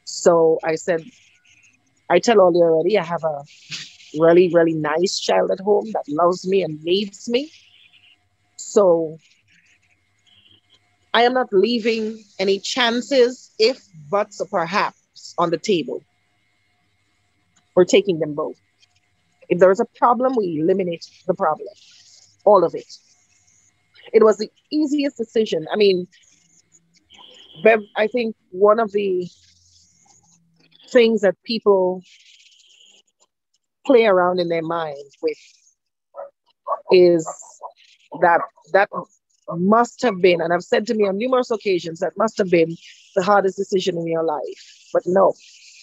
Speaker 10: So I said, I tell all you already, I have a really, really nice child at home that loves me and needs me. So I am not leaving any chances, if, buts, or perhaps on the table. We're taking them both. If there is a problem, we eliminate the problem, all of it. It was the easiest decision. I mean, Bev, I think one of the things that people play around in their minds with is that must have been, and I've said to me on numerous occasions, that must have been the hardest decision in your life. But no,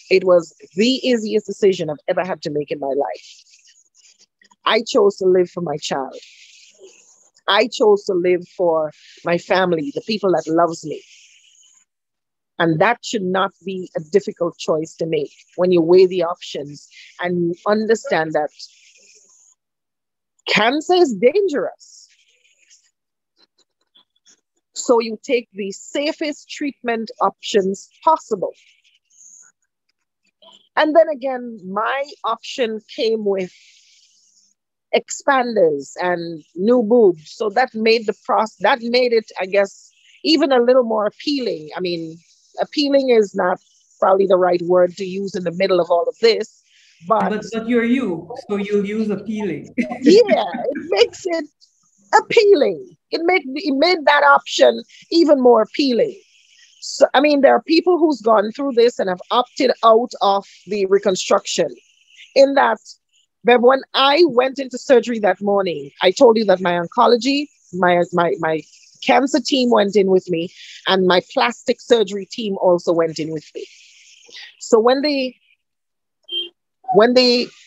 Speaker 10: it was the easiest decision I've ever had to make in my life. I chose to live for my child. I chose to live for my family, the people that loves me. And that should not be a difficult choice to make when you weigh the options and you understand that cancer is dangerous. So you take the safest treatment options possible. And then again, my option came with expanders and new boobs. So that made it, I guess, even a little more appealing. I mean, appealing is not probably the right word to use in the middle of all of this, but
Speaker 11: you're you, so you'll use appealing.
Speaker 10: Yeah, it makes it appealing. It made that option even more appealing. So, I mean, there are people who's gone through this and have opted out of the reconstruction. In that, when I went into surgery that morning, I told you that my oncology, my cancer team went in with me, and my plastic surgery team also went in with me. So when the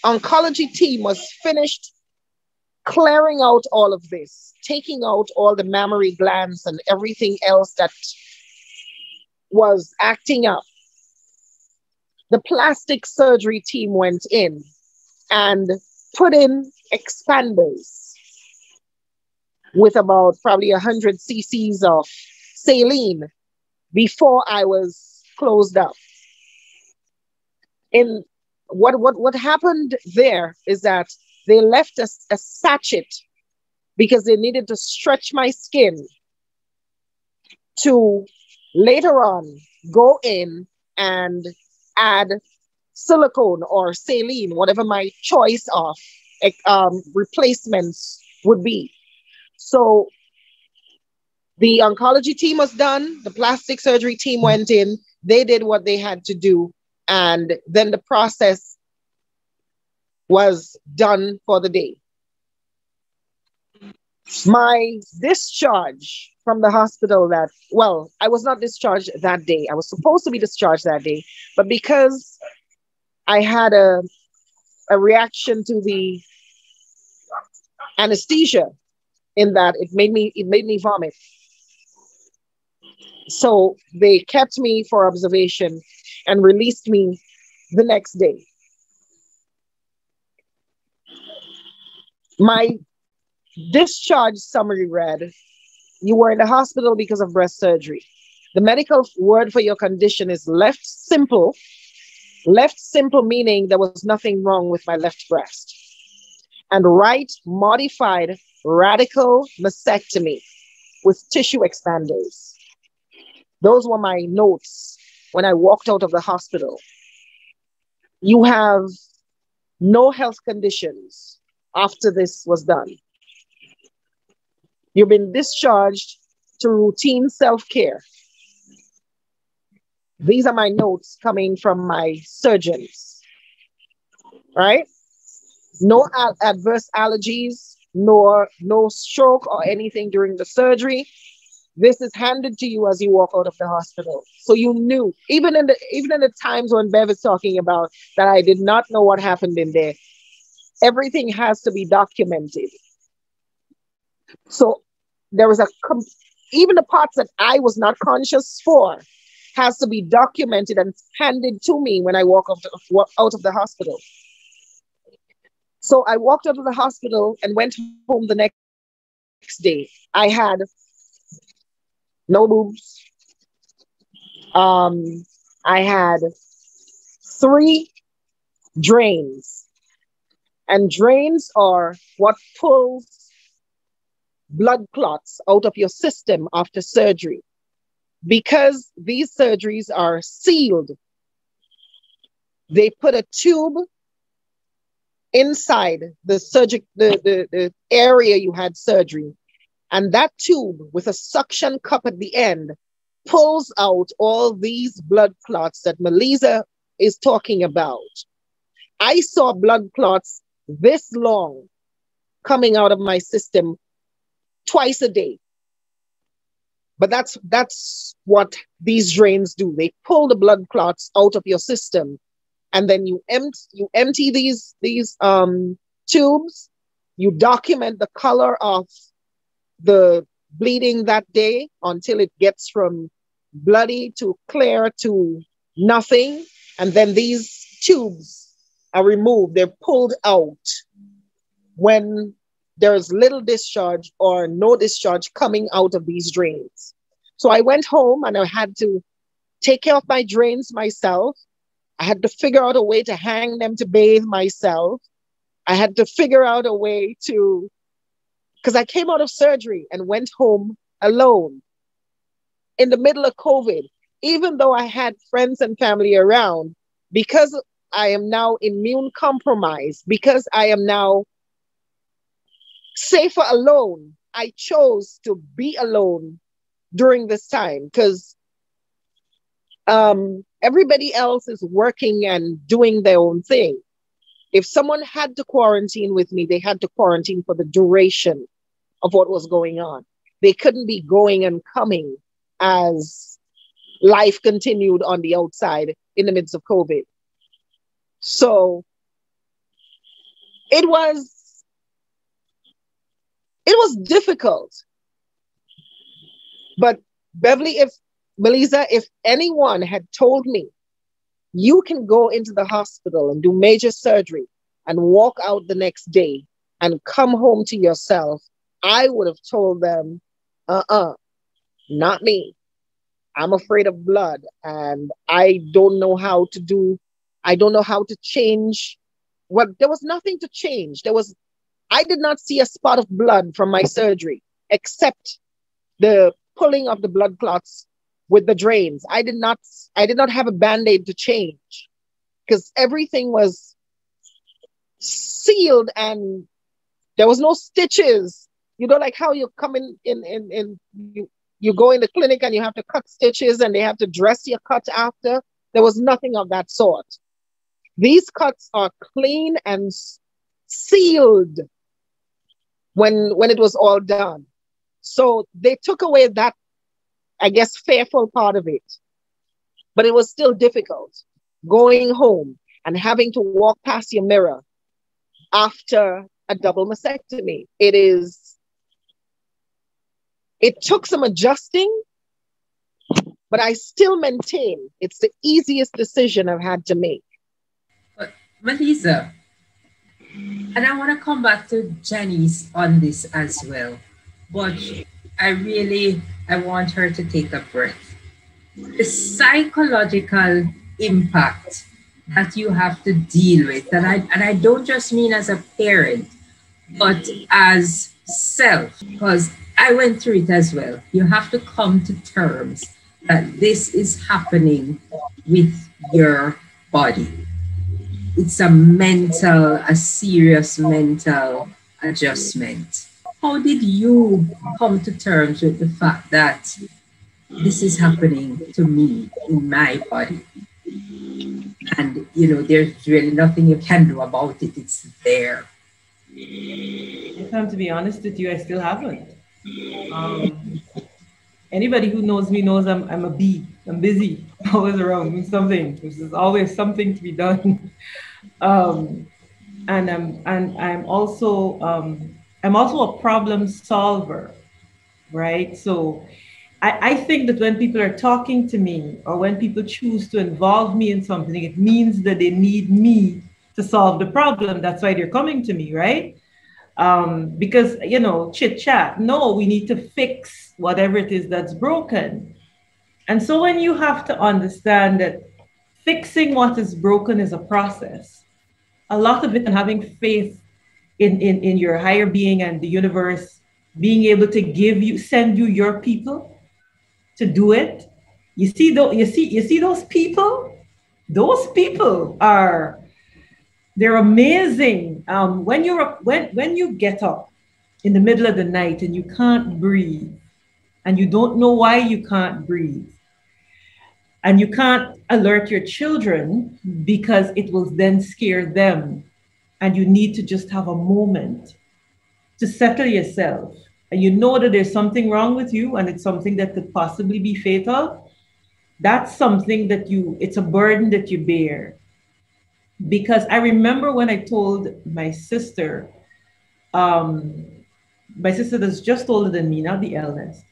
Speaker 10: oncology team was finished clearing out all of this, taking out all the mammary glands and everything else that was acting up, the plastic surgery team went in and put in expanders with about probably 100 cc's of saline before I was closed up. In what happened there is that they left a sachet because they needed to stretch my skin to later on go in and add silicone or saline, whatever my choice of replacements would be. So the oncology team was done, the plastic surgery team went in, they did what they had to do, and then the process was done for the day. My discharge from the hospital I was not discharged that day. I was supposed to be discharged that day, but because I had a reaction to the anesthesia, in that it made me vomit. So they kept me for observation and released me the next day. My discharge summary read, you were in the hospital because of breast surgery. The medical word for your condition is left simple. Left simple meaning there was nothing wrong with my left breast. And right modified radical mastectomy with tissue expanders. Those were my notes when I walked out of the hospital. You have no health conditions after this was done. You've been discharged to routine self-care. These are my notes coming from my surgeons, right? No adverse allergies, no stroke or anything during the surgery. This is handed to you as you walk out of the hospital. So you knew, even in the times when Bev is talking about that I did not know what happened in there, everything has to be documented. So there was even the parts that I was not conscious for has to be documented and handed to me when I walk out of the hospital. So I walked out of the hospital and went home the next day. I had no boobs. I had 3 drains. And drains are what pulls blood clots out of your system after surgery. Because these surgeries are sealed, they put a tube inside the area you had surgery. And that tube with a suction cup at the end pulls out all these blood clots that Maliza is talking about. I saw blood clots this long coming out of my system twice a day. But that's what these drains do. They pull the blood clots out of your system, and then you empty these tubes. You document the color of the bleeding that day until it gets from bloody to clear to nothing, and then these tubes are removed. They're pulled out when there's little discharge or no discharge coming out of these drains. So I went home and I had to take care of my drains myself. I had to figure out a way to hang them to bathe myself. I had to figure out a way to, because I came out of surgery and went home alone in the middle of COVID, even though I had friends and family around, because I am now immune compromised, because I am now safer alone. I chose to be alone during this time because everybody else is working and doing their own thing. If someone had to quarantine with me, they had to quarantine for the duration of what was going on. They couldn't be going and coming as life continued on the outside in the midst of COVID. So it was difficult. But Beverly, Maliza, if anyone had told me you can go into the hospital and do major surgery and walk out the next day and come home to yourself, I would have told them, not me. I'm afraid of blood and I don't know how to change. Well, there was nothing to change. I did not see a spot of blood from my surgery, except the pulling of the blood clots with the drains. I did not have a Band-Aid to change because everything was sealed and there was no stitches. You know, like how you come in you go in the clinic and you have to cut stitches and they have to dress your cut after. There was nothing of that sort. These cuts are clean and sealed when it was all done. So they took away that, I guess, fearful part of it. But it was still difficult going home and having to walk past your mirror after a double mastectomy. It took some adjusting, but I still maintain it's the easiest decision I've had to make.
Speaker 8: But Maliza, and I want to come back to Janice on this as well, but I want her to take a breath. The psychological impact that you have to deal with, and I don't just mean as a parent, but as self, because I went through it as well. You have to come to terms that this is happening with your body. It's a serious mental adjustment. How did you come to terms with the fact that this is happening to me in my body? And, there's really nothing you can do about it. It's there.
Speaker 11: If I'm to be honest with you, I still haven't. Anybody who knows me knows I'm a bee. I'm busy, always around doing something. There's always something to be done. And I'm also a problem solver, right? So I think that when people are talking to me or when people choose to involve me in something, it means that they need me to solve the problem. That's why they're coming to me, right? Because, chit chat. No, we need to fix whatever it is that's broken. And so when you have to understand that fixing what is broken is a process, a lot of it, and having faith in your higher being and the universe being able to send you your people to do it. You see those people? Those people they're amazing. When you get up in the middle of the night and you can't breathe, and you don't know why you can't breathe, and you can't alert your children because it will then scare them, and you need to just have a moment to settle yourself, and you know that there's something wrong with you and it's something that could possibly be fatal, that's something that it's a burden that you bear. Because I remember when I told my sister that's just older than me, not the eldest,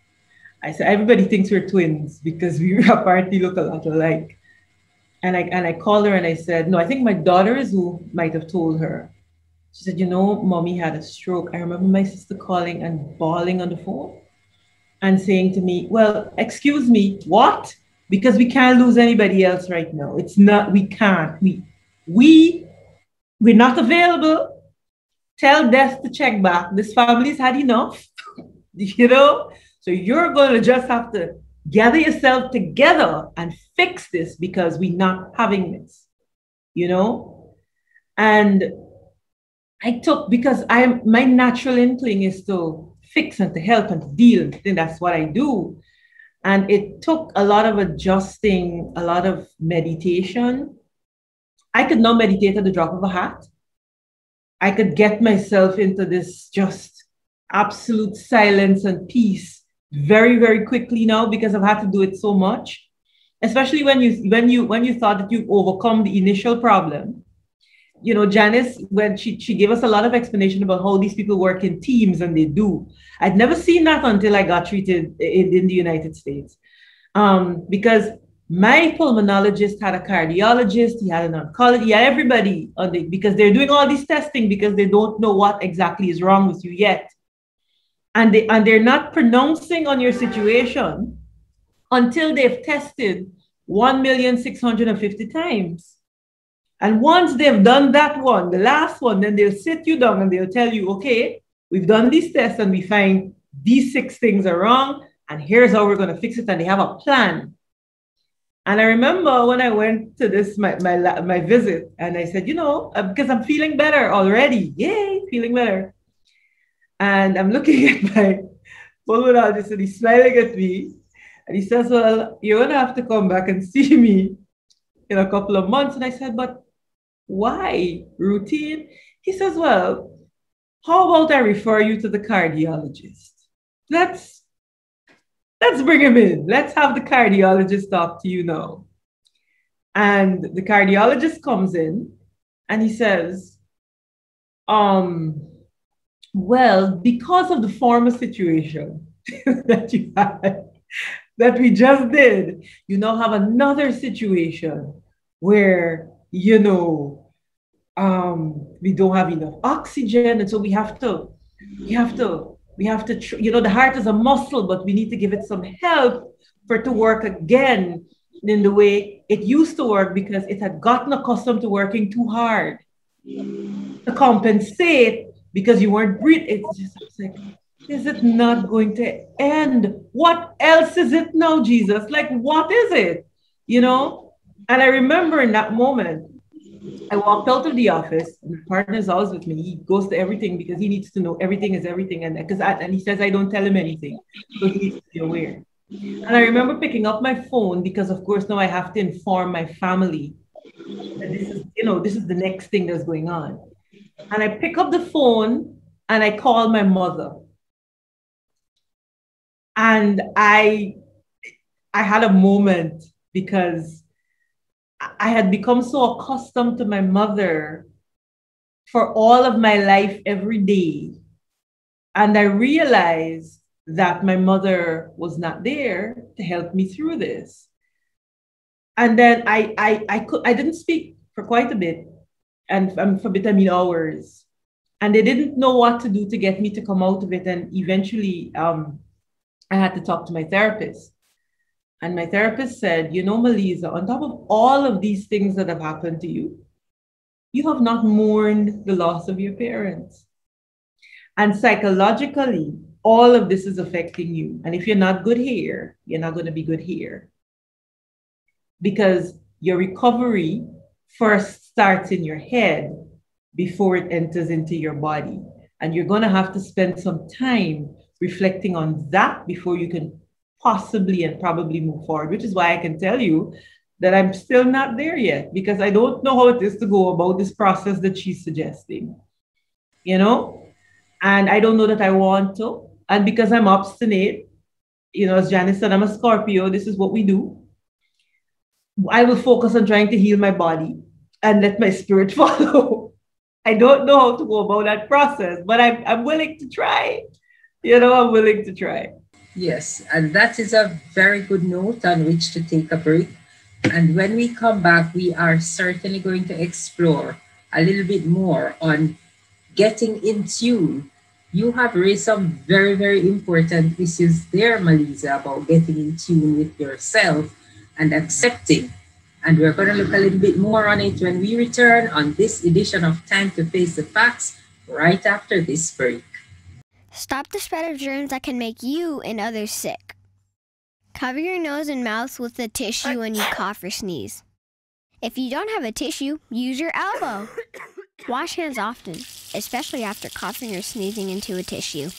Speaker 11: I said, everybody thinks we're twins because we apparently look a lot alike. And I called her and I said, no, I think my daughter is who might have told her. She said, mommy had a stroke. I remember my sister calling and bawling on the phone and saying to me, well, excuse me, what? Because we can't lose anybody else right now. We can't. We're not available. Tell death to check back. This family's had enough, So you're going to just have to gather yourself together and fix this because we're not having this, And because my natural inkling is to fix and to help and to deal. I think that's what I do. And it took a lot of adjusting, a lot of meditation. I could not meditate at the drop of a hat. I could get myself into this just absolute silence and peace very, very quickly now because I've had to do it so much. Especially when you thought that you've overcome the initial problem. Janice, when she gave us a lot of explanation about how these people work in teams, and they do. I'd never seen that until I got treated in the United States. Because my pulmonologist had a cardiologist, he had an oncologist, he had everybody because they're doing all this testing because they don't know what exactly is wrong with you yet. And they're not pronouncing on your situation until they've tested 1,650,000 times. And once they've done that one, the last one, then they'll sit you down and they'll tell you, okay, we've done these tests and we find these 6 things are wrong, and here's how we're going to fix it. And they have a plan. And I remember when I went to this, my visit, and I said, because I'm feeling better already. Yay, feeling better. And I'm looking at my pulmonologist and he's smiling at me. And he says, well, you're going to have to come back and see me in a couple of months. And I said, but why? Routine? He says, well, how about I refer you to the cardiologist? Let's bring him in. Let's have the cardiologist talk to you now. And the cardiologist comes in and he says, well, because of the former situation that you had, that we just did, you now have another situation where, we don't have enough oxygen. And so we have to, the heart is a muscle, but we need to give it some help for it to work again in the way it used to work because it had gotten accustomed to working too hard to compensate because you weren't breathing. It's just like, is it not going to end? What else is it now, Jesus? Like, what is it? You know? And I remember in that moment, I walked out of the office. My partner is always with me. He goes to everything because he needs to know everything is everything. And he says I don't tell him anything. So he needs to be aware. And I remember picking up my phone because, of course, now I have to inform my family that this is, this is the next thing that's going on. And I pick up the phone and I call my mother. And I had a moment because I had become so accustomed to my mother for all of my life every day. And I realized that my mother was not there to help me through this. And then I didn't speak for quite a bit, and for a bit I mean hours. And they didn't know what to do to get me to come out of it. And eventually I had to talk to my therapist. And my therapist said, Maliza, on top of all of these things that have happened to you, you have not mourned the loss of your parents. And psychologically, all of this is affecting you. And if you're not good here, you're not going to be good here. Because your recovery first starts in your head before it enters into your body. And you're going to have to spend some time reflecting on that before you can possibly and probably move forward, which is why I can tell you that I'm still not there yet, because I don't know how it is to go about this process that she's suggesting, and I don't know that I want to. And because I'm obstinate, as Janice said, I'm a Scorpio, this is what we do. I will focus on trying to heal my body and let my spirit follow. I don't know how to go about that process, but I'm willing to try. I'm willing to try.
Speaker 8: Yes, and that is a very good note on which to take a break. And when we come back, we are certainly going to explore a little bit more on getting in tune. You have raised some very, very important issues there, Maliza, about getting in tune with yourself and accepting. And we're going to look a little bit more on it when we return on this edition of Time to Face the Facts right after this break.
Speaker 14: Stop the spread of germs that can make you and others sick. Cover your nose and mouth with a tissue when you cough or sneeze. If you don't have a tissue, use your elbow. Wash hands often, especially after coughing or sneezing into a tissue.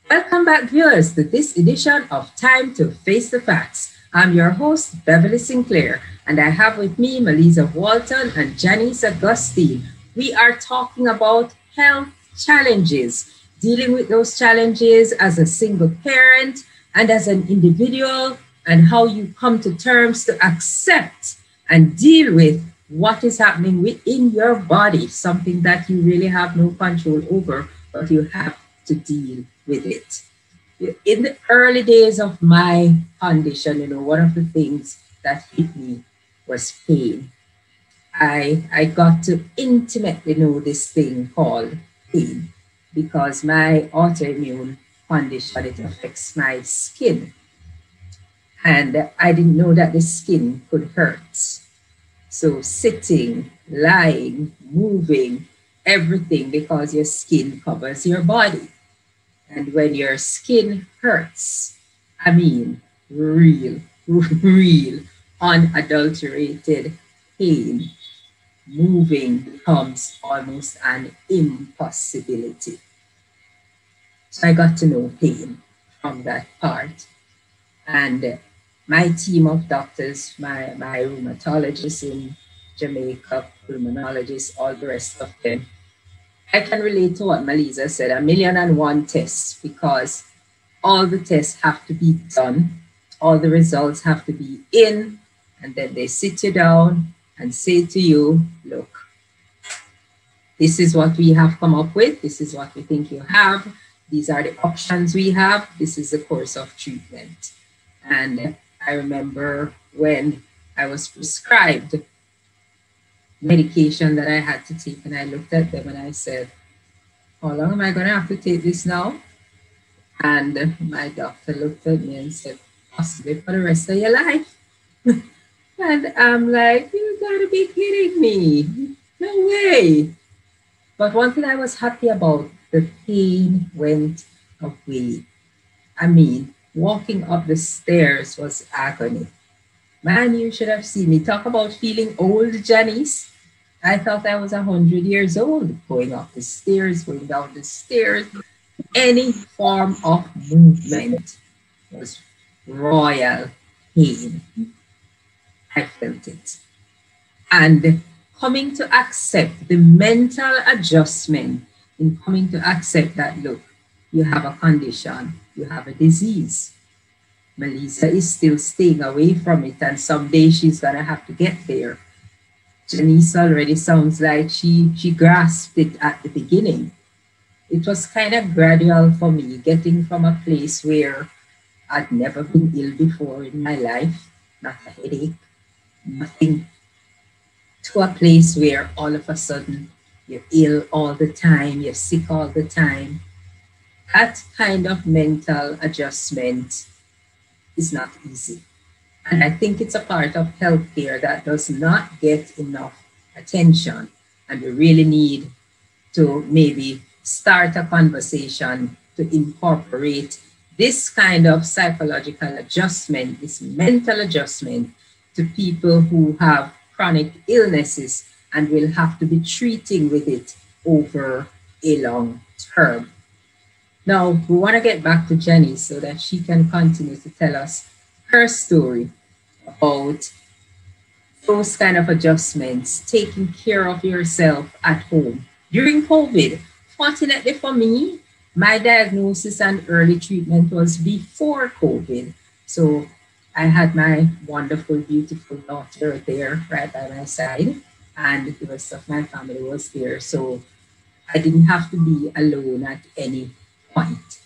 Speaker 8: Welcome back, viewers, to this edition of Time to Face the Facts. I'm your host, Beverly Sinclair, and I have with me Maliza Walton and Janice Augustine. We are talking about health challenges, dealing with those challenges as a single parent and as an individual, and how you come to terms to accept and deal with what is happening within your body, something that you really have no control over, but you have to deal with it. In the early days of my condition, one of the things that hit me was pain. I got to intimately know this thing called pain because my autoimmune condition, it affects my skin. And I didn't know that the skin could hurt. So sitting, lying, moving, everything, because your skin covers your body. And when your skin hurts, I mean, real, unadulterated pain, moving becomes almost an impossibility. So I got to know pain from that part. And my team of doctors, my rheumatologists in Jamaica, pulmonologists, all the rest of them, I can relate to what Maliza said, 1,000,001 tests, because all the tests have to be done, all the results have to be in, and then they sit you down and say to you, look, this is what we have come up with, this is what we think you have, these are the options we have, this is the course of treatment. And I remember when I was prescribed medication that I had to take, and I looked at them and I said, how long am I going to have to take this now? And my doctor looked at me and said, possibly for the rest of your life. And I'm like, you gotta be kidding me. No way. But one thing I was happy about, the pain went away. I mean, walking up the stairs was agony. Man, you should have seen me. Talk about feeling old, Janice. I thought I was 100 years old, going up the stairs, going down the stairs. Any form of movement was royal pain. I felt it. And coming to accept the mental adjustment in coming to accept that, look, you have a condition, you have a disease. Maliza is still staying away from it, and someday she's gonna have to get there. Janice already sounds like she grasped it at the beginning. It was kind of gradual for me, getting from a place where I'd never been ill before in my life, not a headache, nothing, to a place where all of a sudden you're ill all the time, you're sick all the time. That kind of mental adjustment is not easy. And I think it's a part of healthcare that does not get enough attention. And we really need to maybe start a conversation to incorporate this kind of psychological adjustment, this mental adjustment to people who have chronic illnesses and will have to be treating with it over a long term. Now, we want to get back to Jenny so that she can continue to tell us her story about those kind of adjustments, taking care of yourself at home during COVID. Fortunately for me, my diagnosis and early treatment was before COVID. So I had my wonderful, beautiful daughter there right by my side, and the rest of my family was there. So I didn't have to be alone at any point.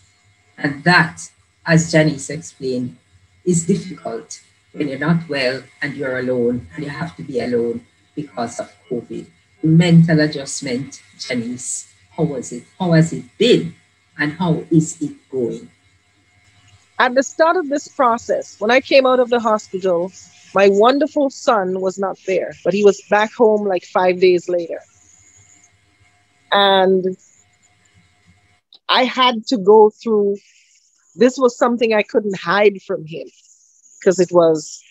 Speaker 8: And that, as Janice explained, is difficult when you're not well and you're alone and you have to be alone because of COVID. Mental adjustment, Janice, how was it? How has it been? And how is it going?
Speaker 10: At the start of this process, when I came out of the hospital, my wonderful son was not there, but he was back home like 5 days later. And I had to go through, this was something I couldn't hide from him, because it was,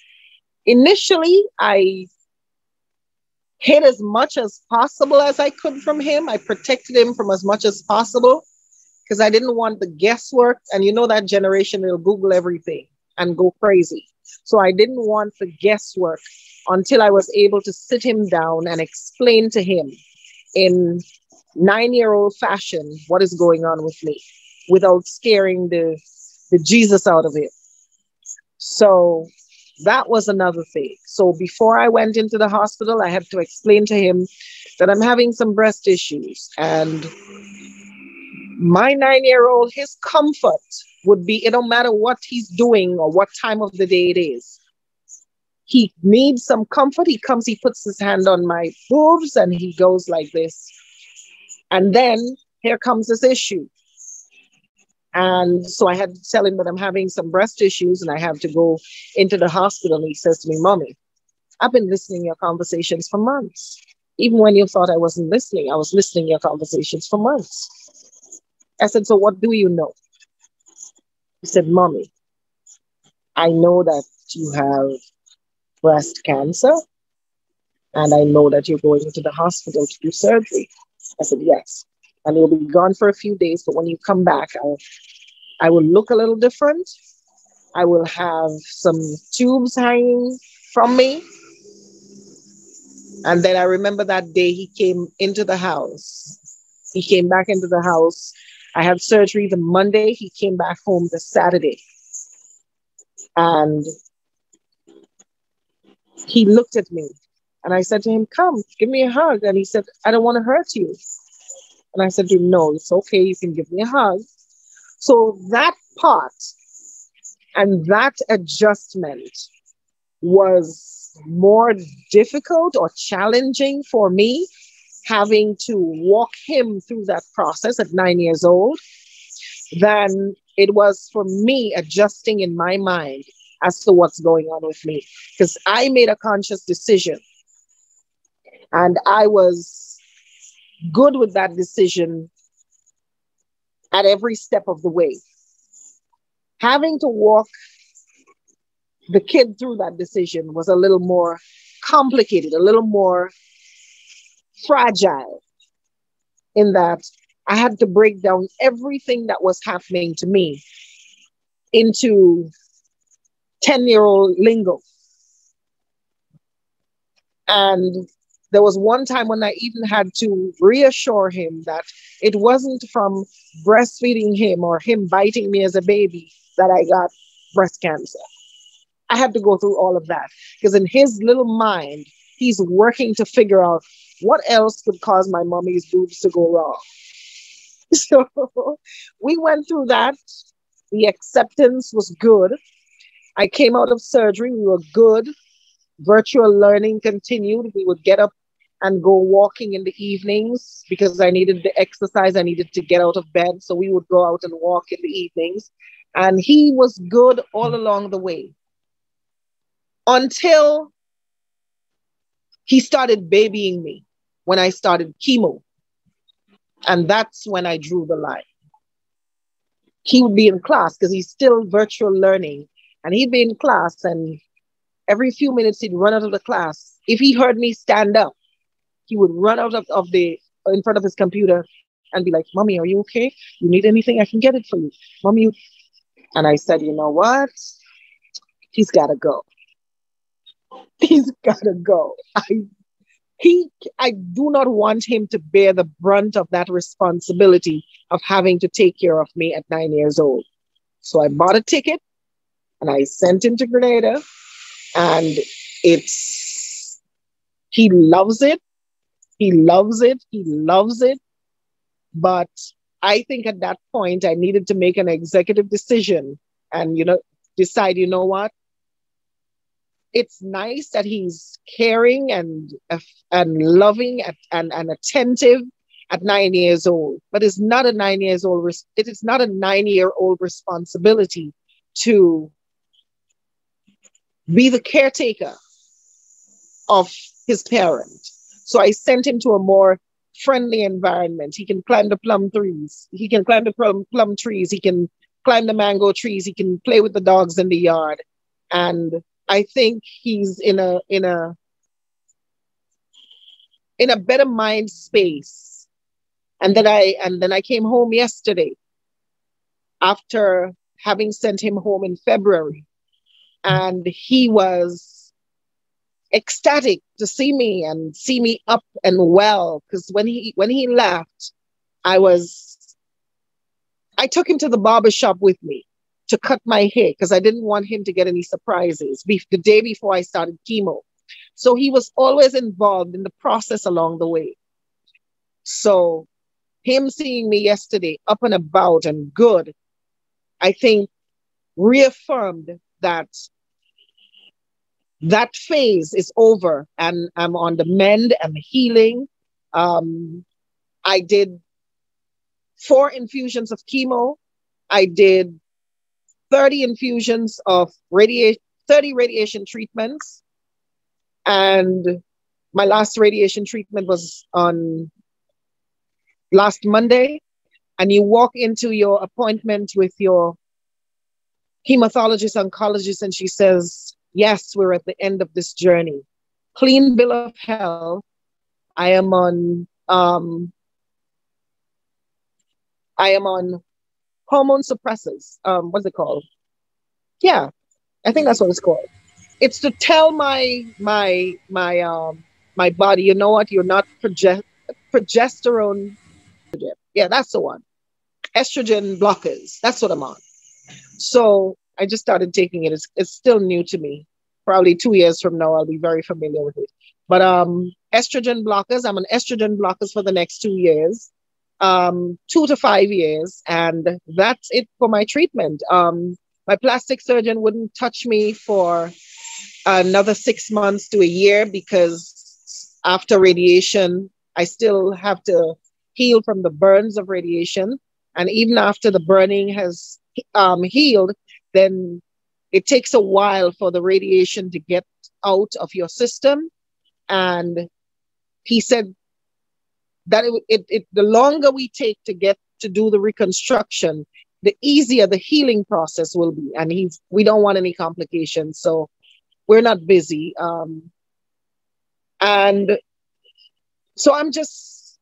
Speaker 10: initially, I hid as much as possible as I could from him. I protected him from as much as possible, because I didn't want the guesswork. And you know that generation will Google everything and go crazy. So I didn't want the guesswork until I was able to sit him down and explain to him in 9-year-old fashion what is going on with me without scaring the Jesus out of him. So that was another thing. So before I went into the hospital, I had to explain to him that I'm having some breast issues, and my 9-year-old, his comfort would be, it don't matter what he's doing or what time of the day it is. He needs some comfort. He comes, he puts his hand on my boobs and he goes like this. And then here comes this issue. And so I had to tell him that I'm having some breast issues and I have to go into the hospital. And he says to me, Mommy, I've been listening to your conversations for months. Even when you thought I wasn't listening, I was listening to your conversations for months. I said, so what do you know? He said, Mommy, I know that you have breast cancer, and I know that you're going into the hospital to do surgery. I said, yes. And you'll be gone for a few days, but when you come back, I will look a little different. I will have some tubes hanging from me. And then I remember that day he came into the house. He came back into the house. I had surgery the Monday. He came back home the Saturday. And he looked at me and I said to him, come, give me a hug. And he said, I don't want to hurt you. And I said to him, no, it's okay. You can give me a hug. So that part and that adjustment was more difficult or challenging for me, having to walk him through that process at 9 years old, than It was for me adjusting in my mind as to what's going on with me. Because I made a conscious decision. And I was good with that decision at every step of the way. Having to walk the kid through that decision was a little more complicated, a little more fragile, in that I had to break down everything that was happening to me into 10-year-old lingo. And there was one time when I even had to reassure him that it wasn't from breastfeeding him or him biting me as a baby that I got breast cancer. I had to go through all of that because in his little mind, he's working to figure out what else could cause my mommy's boobs to go wrong. So we went through that. The acceptance was good. I came out of surgery. We were good. Virtual learning continued. We would get up and go walking in the evenings because I needed the exercise. I needed to get out of bed. So we would go out and walk in the evenings. And he was good all along the way until he started babying me when I started chemo. And that's when I drew the line. He would be in class because he's still virtual learning. And he'd be in class and every few minutes he'd run out of the class. If he heard me stand up, he would run out of in front of his computer and be like, "Mommy, are you okay? You need anything? I can get it for you. Mommy." And I said, you know what? He's got to go. He's got to go. I do not want him to bear the brunt of that responsibility of having to take care of me at 9 years old. So I bought a ticket and I sent him to Grenada, and he loves it. He loves it. He loves it. But I think at that point I needed to make an executive decision and, decide, you know what? It's nice that he's caring and loving and attentive at 9 years old, but it's not a 9 years old. It is not a 9-year-old responsibility to be the caretaker of his parent. So I sent him to a more friendly environment. He can climb the plum trees. He can climb the plum trees. He can climb the mango trees. He can play with the dogs in the yard. And I think he's in a better mind space. And then I came home yesterday after having sent him home in February, and he was ecstatic to see me and see me up and well. Because when he left, I took him to the barber shop with me to cut my hair because I didn't want him to get any surprises the day before I started chemo. So he was always involved in the process along the way. So him seeing me yesterday up and about and good, I think reaffirmed that phase is over and I'm on the mend and healing. I did 4 infusions of chemo. I did 30 infusions of 30 radiation treatments. And my last radiation treatment was on last Monday. And you walk into your appointment with your hematologist, oncologist, and she says, yes, we're at the end of this journey. Clean bill of health. I am on hormone suppressors. What's it called? Yeah, I think that's what it's called. It's to tell my body, you know what? You're not progesterone. Yeah, that's the one. Estrogen blockers. That's what I'm on. So I just started taking it. It's still new to me. Probably 2 years from now, I'll be very familiar with it. But estrogen blockers. I'm on estrogen blockers for the next 2 years. 2 to 5 years, and that's it for my treatment. My plastic surgeon wouldn't touch me for another 6 months to a year because after radiation, I still have to heal from the burns of radiation. And even after the burning has healed, then it takes a while for the radiation to get out of your system. And he said that the longer we take to get to do the reconstruction, the easier the healing process will be. And we don't want any complications, so we're not busy. And so I'm just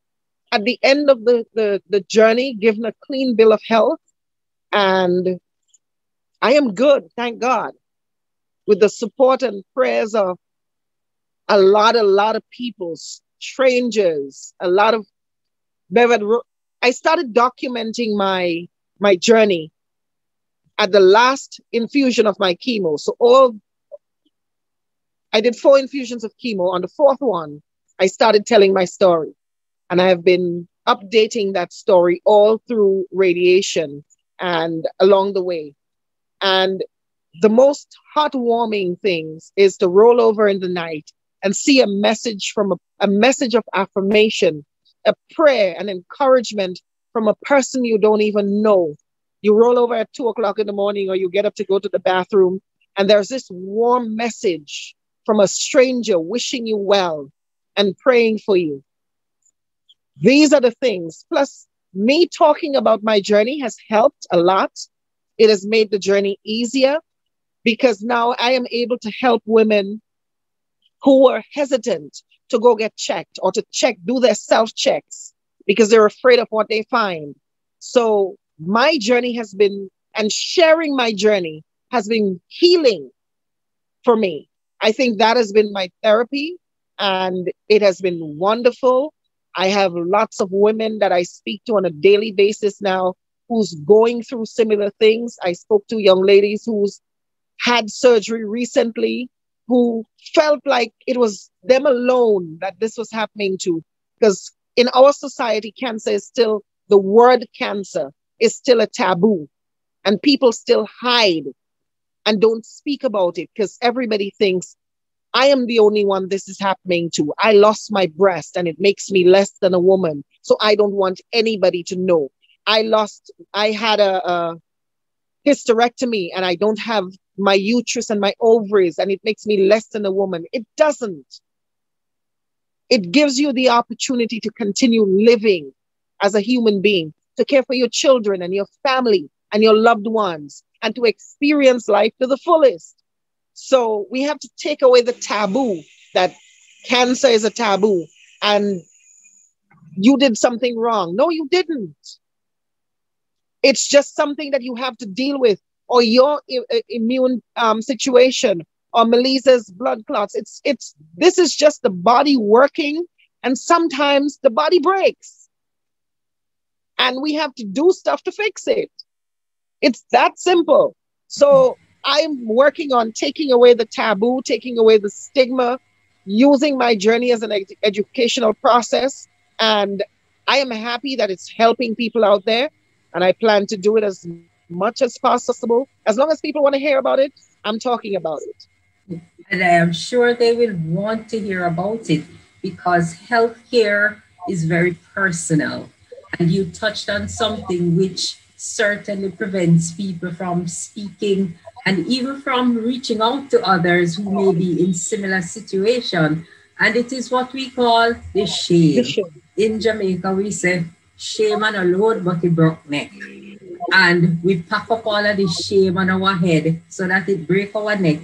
Speaker 10: at the end of the journey, given a clean bill of health, and I am good, thank God, with the support and prayers of a lot of people, strangers, a lot of. I started documenting my journey at the last infusion of my chemo. So I did 4 infusions of chemo. On the 4th one, I started telling my story, and I have been updating that story all through radiation and along the way. And the most heartwarming things is to roll over in the night and see a message from a message of affirmation, a prayer, an encouragement from a person you don't even know. You roll over at 2 o'clock in the morning, or you get up to go to the bathroom, and there's this warm message from a stranger wishing you well and praying for you. These are the things. Plus, me talking about my journey has helped a lot. It has made the journey easier, because now I am able to help women who were hesitant to go get checked or to do their self-checks because they're afraid of what they find. So my journey has been, and sharing my journey has been healing for me. I think that has been my therapy, and it has been wonderful. I have lots of women that I speak to on a daily basis now who's going through similar things. I spoke to young ladies who's had surgery recently, who felt like it was them alone that this was happening to. Because in our society, cancer is still, the word cancer is still a taboo. And people still hide and don't speak about it because everybody thinks, I am the only one this is happening to. I lost my breast and it makes me less than a woman. So I don't want anybody to know. I had a hysterectomy and I don't have my uterus and my ovaries and it makes me less than a woman. It doesn't. It gives you the opportunity to continue living as a human being, to care for your children and your family and your loved ones, and to experience life to the fullest. So we have to take away the taboo that cancer is a taboo and you did something wrong. No, you didn't. It's just something that you have to deal with, or your immune situation, or Maliza's blood clots. This is just the body working, and sometimes the body breaks. And we have to do stuff to fix it. It's that simple. So I'm working on taking away the taboo, taking away the stigma, using my journey as an educational process. And I am happy that it's helping people out there. And I plan to do it as much as possible. As long as people want to hear about it, I'm talking about it.
Speaker 8: And I am sure they will want to hear about it, because healthcare is very personal. And you touched on something which certainly prevents people from speaking and even from reaching out to others who may be in similar situation. And it is what we call the shame. In Jamaica, we say, shame on a load, but a broke neck. And we pack up all of the shame on our head so that it break our neck.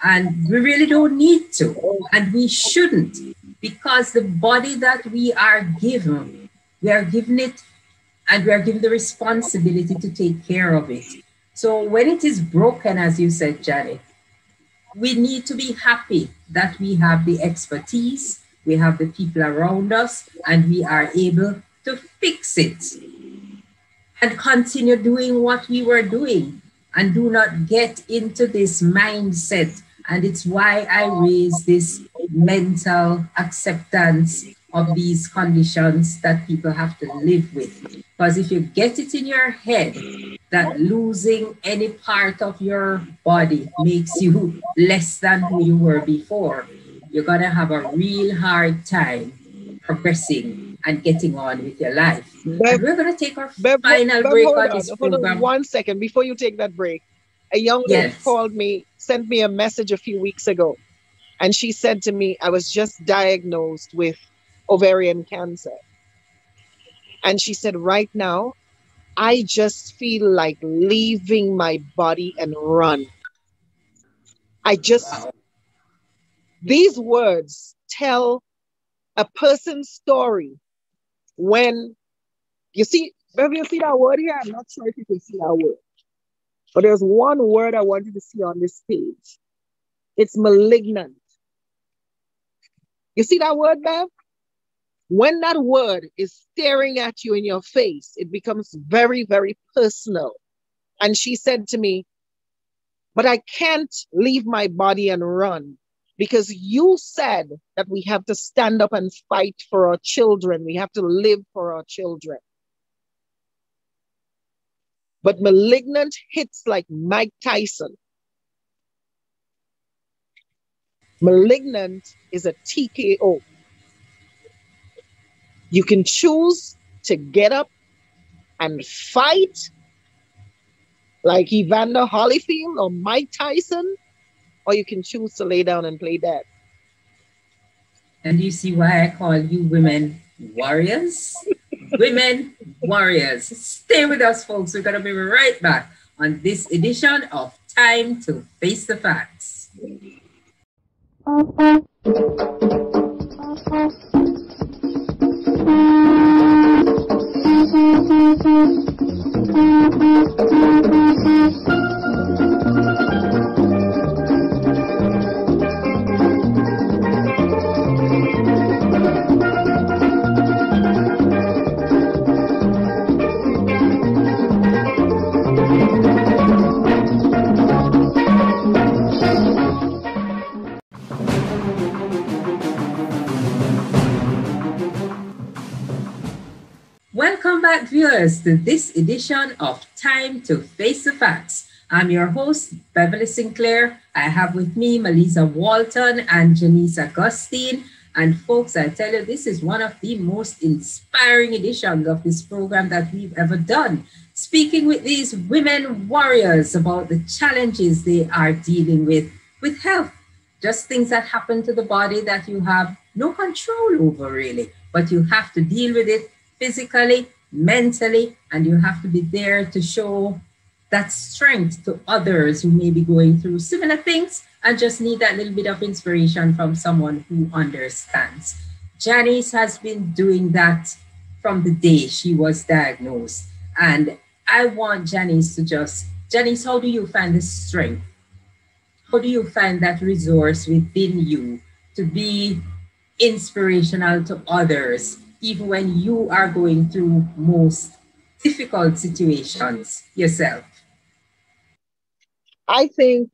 Speaker 8: And we really don't need to. And we shouldn't, because the body that we are given it, and we are given the responsibility to take care of it. So when it is broken, as you said, Janet, we need to be happy that we have the expertise, we have the people around us, and we are able to fix it and continue doing what we were doing, and do not get into this mindset. And it's why I raise this mental acceptance of these conditions that people have to live with. Because if you get it in your head that losing any part of your body makes you less than who you were before, you're going to have a real hard time progressing and getting on with your life.
Speaker 10: Bev,
Speaker 8: and we're going to take our
Speaker 10: Bev,
Speaker 8: final
Speaker 10: Bev,
Speaker 8: break
Speaker 10: hold
Speaker 8: on
Speaker 10: on,
Speaker 8: this
Speaker 10: hold on
Speaker 8: program.
Speaker 10: 1 second before you take that break. A young lady
Speaker 8: Yes.
Speaker 10: called me, sent me a message a few weeks ago, and she said to me, I was just diagnosed with ovarian cancer. And she said, right now, I just feel like leaving my body and run. These words tell a person's story when you see that word here. I'm not sure if you can see that word, but there's one word I want you to see on this page. It's malignant. You see that word, Bev? When that word is staring at you in your face, it becomes very, very personal. And she said to me, but I can't leave my body and run because you said that we have to stand up and fight for our children. We have to live for our children. But malignant hits like Mike Tyson. Malignant is a TKO. You can choose to get up and fight like Evander Holyfield or Mike Tyson, or you can choose to lay down and play dead.
Speaker 8: And you see why I call you women warriors? Women warriors. Stay with us, folks. We're going to be right back on this edition of Time to Face the Facts. Welcome back, viewers, to this edition of Time to Face the Facts. I'm your host, Beverly Sinclair. I have with me Maliza Walton and Janice Augustine. And folks, I tell you, this is one of the most inspiring editions of this program that we've ever done. Speaking with these women warriors about the challenges they are dealing with health. Just things that happen to the body that you have no control over, really. But you have to deal with it physically, mentally, and you have to be there to show that strength to others who may be going through similar things and just need that little bit of inspiration from someone who understands. Janice has been doing that from the day she was diagnosed. And I want Janice to Janice, how do you find the strength? How do you find that resource within you to be inspirational to others, even when you are going through most difficult situations yourself?
Speaker 10: I think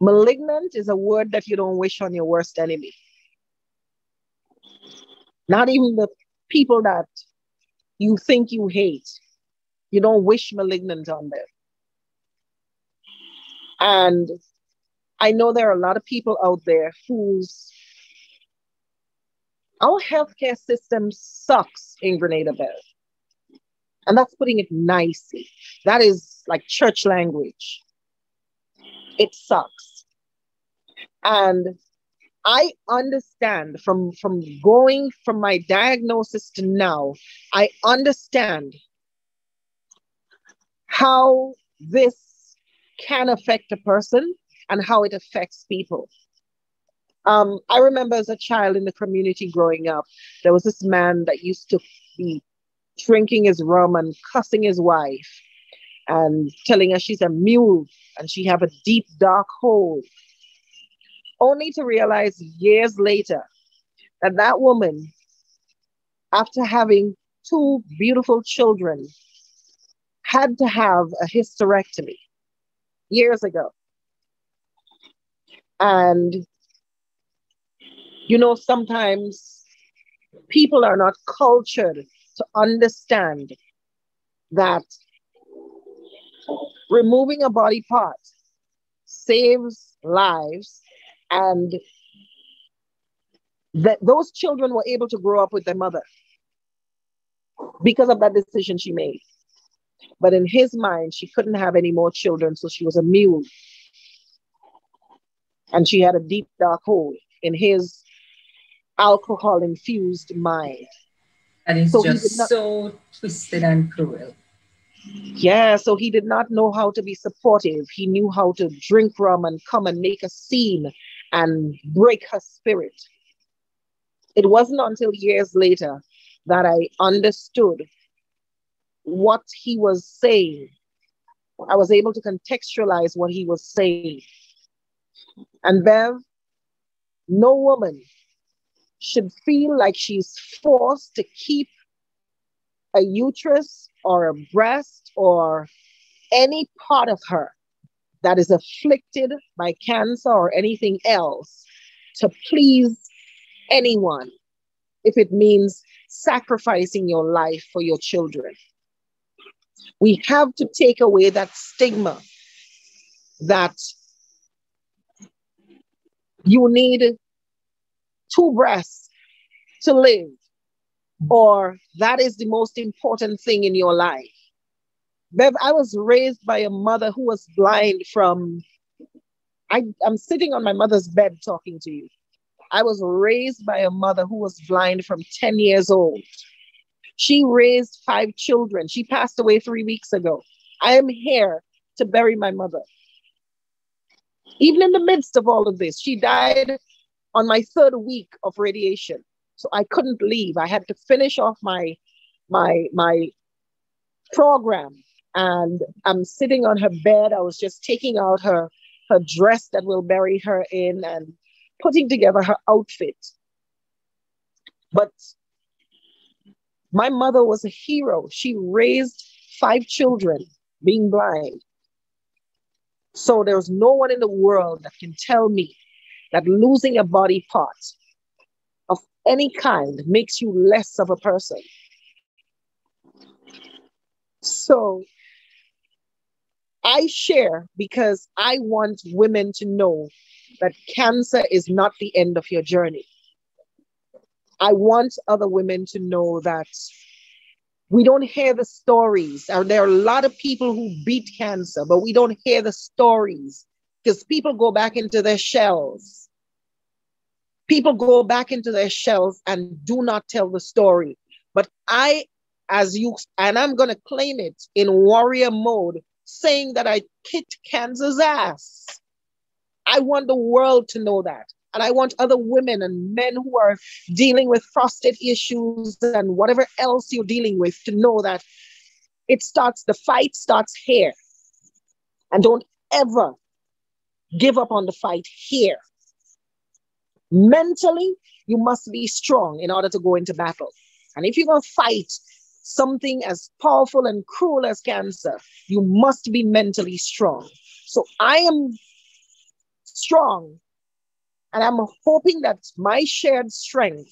Speaker 10: malignant is a word that you don't wish on your worst enemy. Not even the people that you think you hate. You don't wish malignant on them. And I know there are a lot of people out there our healthcare system sucks in Grenada Bay. And that's putting it nicely. That is like church language. It sucks. And I understand from going from my diagnosis to now, I understand how this can affect a person and how it affects people. I remember as a child in the community growing up, there was this man that used to be drinking his rum and cussing his wife and telling her she's a mule and she have a deep, dark hole. Only to realize years later that that woman, after having 2 beautiful children, had to have a hysterectomy years ago. And you know, sometimes people are not cultured to understand that removing a body part saves lives and that those children were able to grow up with their mother because of that decision she made. But in his mind, she couldn't have any more children, so she was a mule. And she had a deep, dark hole in his alcohol-infused mind.
Speaker 8: And it's
Speaker 10: So
Speaker 8: just so twisted and cruel.
Speaker 10: Yeah, so he did not know how to be supportive. He knew how to drink rum and come and make a scene and break her spirit. It wasn't until years later that I understood what he was saying. I was able to contextualize what he was saying. And Bev, no woman should feel like she's forced to keep a uterus or a breast or any part of her that is afflicted by cancer or anything else to please anyone if it means sacrificing your life for your children. We have to take away that stigma that you need 2 breasts to live, or that is the most important thing in your life. Bev, I was raised by a mother who was blind from, I'm sitting on my mother's bed talking to you. I was raised by a mother who was blind from 10 years old. She raised 5 children. She passed away 3 weeks ago. I am here to bury my mother. Even in the midst of all of this, she died on my 3rd week of radiation. So I couldn't leave. I had to finish off my program. And I'm sitting on her bed. I was just taking out her dress that we'll bury her in and putting together her outfit. But my mother was a hero. She raised 5 children being blind. So there's no one in the world that can tell me that losing a body part of any kind makes you less of a person. So I share because I want women to know that cancer is not the end of your journey. I want other women to know that we don't hear the stories. There are a lot of people who beat cancer, but we don't hear the stories because people go back into their shells. People go back into their shells and do not tell the story. But I'm going to claim it in warrior mode, saying that I kicked cancer's ass. I want the world to know that. And I want other women and men who are dealing with prostate issues and whatever else you're dealing with to know that the fight starts here. And don't ever give up on the fight here. Mentally, you must be strong in order to go into battle. And if you're going to fight something as powerful and cruel as cancer, you must be mentally strong. So I am strong. And I'm hoping that my shared strength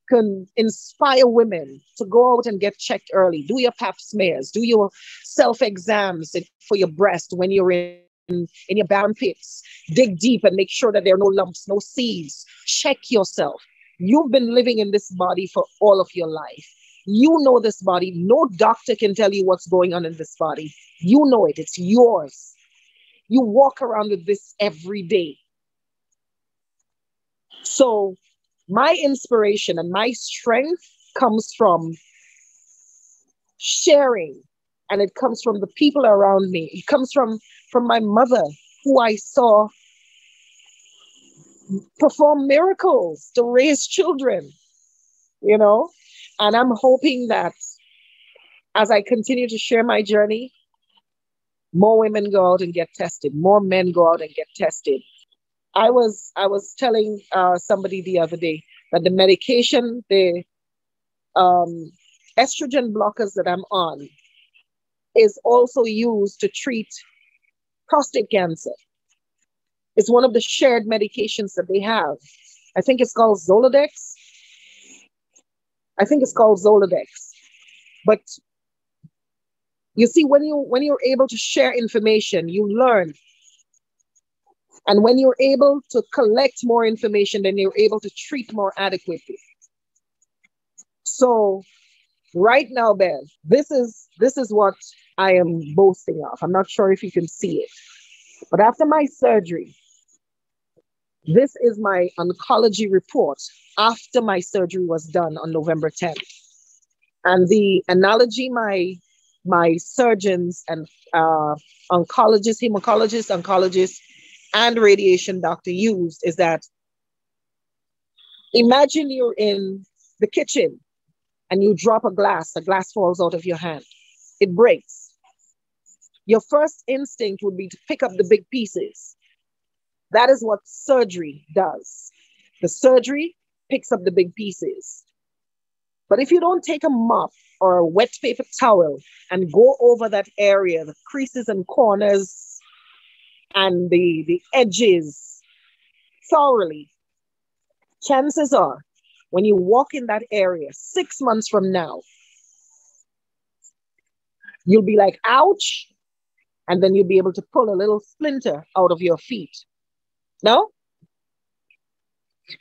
Speaker 10: can inspire women to go out and get checked early. Do your pap smears, do your self-exams for your breast when you're in your armpits. Dig deep and make sure that there are no lumps, no seeds. Check yourself. You've been living in this body for all of your life. You know this body. No doctor can tell you what's going on in this body. You know it. It's yours. You walk around with this every day. So my inspiration and my strength comes from sharing, and it comes from the people around me. It comes from my mother, who I saw perform miracles to raise children, and I'm hoping that as I continue to share my journey, more women go out and get tested, more men go out and get tested. I was telling somebody the other day that the medication, the estrogen blockers that I'm on, is also used to treat prostate cancer. It's one of the shared medications that they have. I think it's called Zoladex. But you see, when you're able to share information, you learn. And when you're able to collect more information, then you're able to treat more adequately. So right now, Bev, this is what I am boasting of. I'm not sure if you can see it, but after my surgery, this is my oncology report after my surgery was done on November 10th. And the analogy my surgeons and oncologists, hematologists, and radiation doctor used is that imagine you're in the kitchen and you drop a glass falls out of your hand. It breaks. Your first instinct would be to pick up the big pieces. That is what surgery does. The surgery picks up the big pieces. But if you don't take a mop or a wet paper towel and go over that area, the creases and corners and the edges thoroughly, chances are when you walk in that area 6 months from now, you'll be like, ouch, and then you'll be able to pull a little splinter out of your feet. No?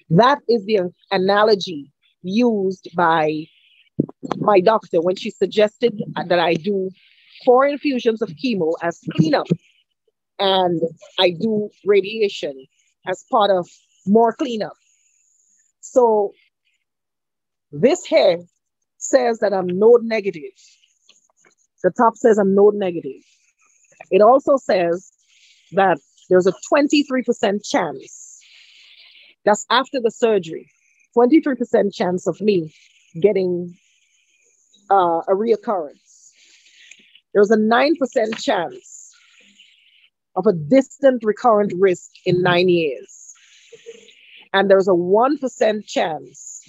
Speaker 10: That is the analogy used by my doctor when she suggested that I do 4 infusions of chemo as cleanup, and I do radiation as part of more cleanup. So this here says that I'm node negative. The top says I'm node negative. It also says that there's a 23% chance, that's after the surgery, 23% chance of me getting a reoccurrence. There's a 9% chance of a distant recurrent risk in 9 years. And there's a 1% chance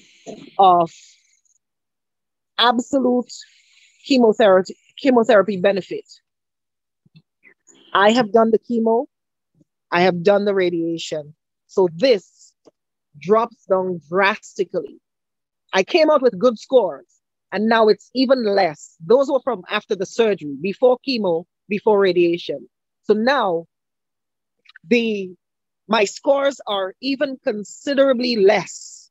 Speaker 10: of absolute chemotherapy benefit. I have done the chemo. I have done the radiation. So this drops down drastically. I came out with good scores, and now it's even less. Those were from after the surgery, before chemo, before radiation. So now my scores are even considerably less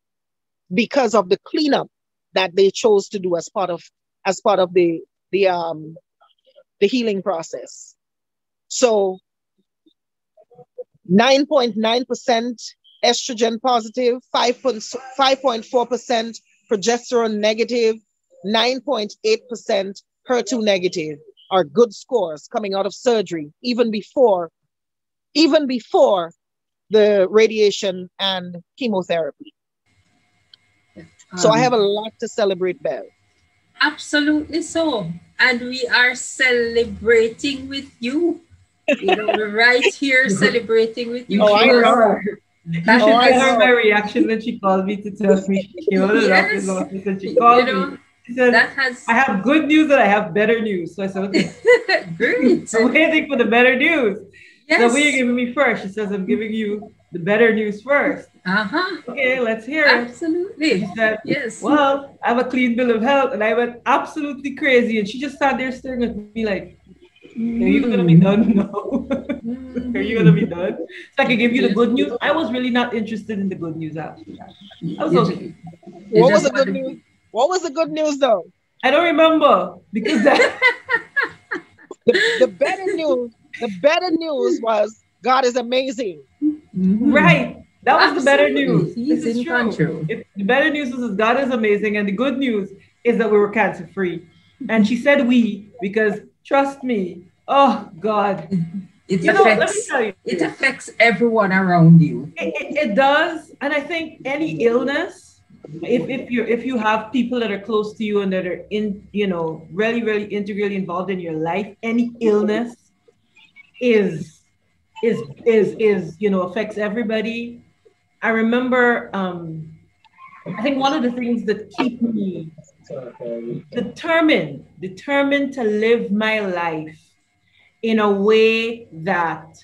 Speaker 10: because of the cleanup that they chose to do as part of the healing process. So 9.9% estrogen positive, 5.4% progesterone negative, 9.8% HER2 negative are good scores coming out of surgery, even before the radiation and chemotherapy. So I have a lot to celebrate, Bev.
Speaker 8: Absolutely so. And we are celebrating with you. We're right here celebrating with you.
Speaker 11: Oh, I know. You should hear my reaction when she called me to tell me she was
Speaker 8: Yes.
Speaker 11: She called me. She said, I have good news and I have better news. So I said, okay.
Speaker 8: Great.
Speaker 11: I'm waiting for the better news.
Speaker 8: Yes.
Speaker 11: So what are you giving me first? She says, I'm giving you the better news first. Okay, let's hear it.
Speaker 8: Absolutely.
Speaker 11: She said,
Speaker 8: yes.
Speaker 11: Well, I have a clean bill of health. And I went absolutely crazy. And she just sat there staring at me like, are you going to be done? No. Are you going to be done? So I can give you the good news. I was really not interested in the good news after that. I was okay.
Speaker 10: What was the good news? What was the good news though?
Speaker 11: I don't remember because
Speaker 10: the better news was God is amazing.
Speaker 11: Right. That was the better news.
Speaker 8: He's in control.
Speaker 11: The better news is God is amazing, and the good news is that we were cancer free. And she said we because trust me, oh God.
Speaker 8: It affects everyone around you.
Speaker 11: It does. And I think any illness, if you have people that are close to you and that are really, really integrally involved in your life, any illness is affects everybody. I remember I think one of the things that keep me determined to live my life in a way that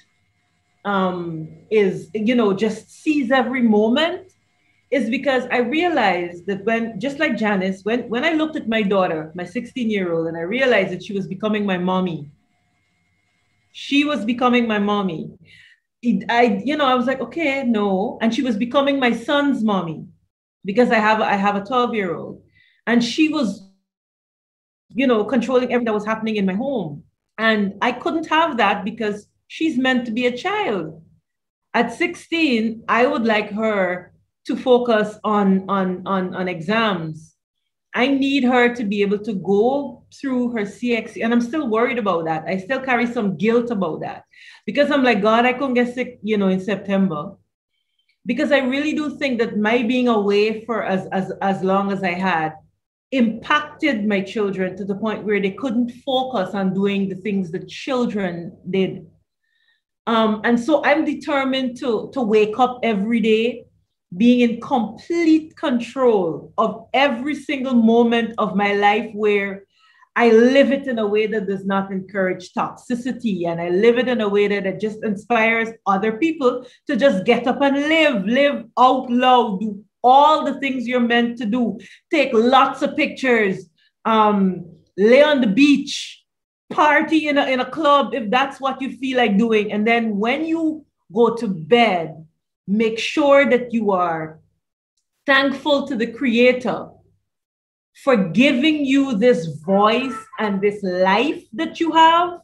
Speaker 11: is, just seize every moment is because I realized that just like Janice, when I looked at my daughter, my 16-year-old, and I realized that she was becoming my mommy. She was becoming my mommy. I was like, okay, no. And she was becoming my son's mommy because I have a 12-year-old. And she was, controlling everything that was happening in my home. And I couldn't have that because she's meant to be a child. At 16, I would like her to focus on exams. I need her to be able to go through her CXC, and I'm still worried about that. I still carry some guilt about that because I'm like, God, I couldn't get sick, in September. Because I really do think that my being away for as long as I had impacted my children to the point where they couldn't focus on doing the things that children did. And so I'm determined to wake up every day being in complete control of every single moment of my life, where I live it in a way that does not encourage toxicity, and I live it in a way that it just inspires other people to just get up and live out loud, do all the things you're meant to do, take lots of pictures, lay on the beach, party in a club if that's what you feel like doing. And then when you go to bed, make sure that you are thankful to the Creator for giving you this voice and this life that you have,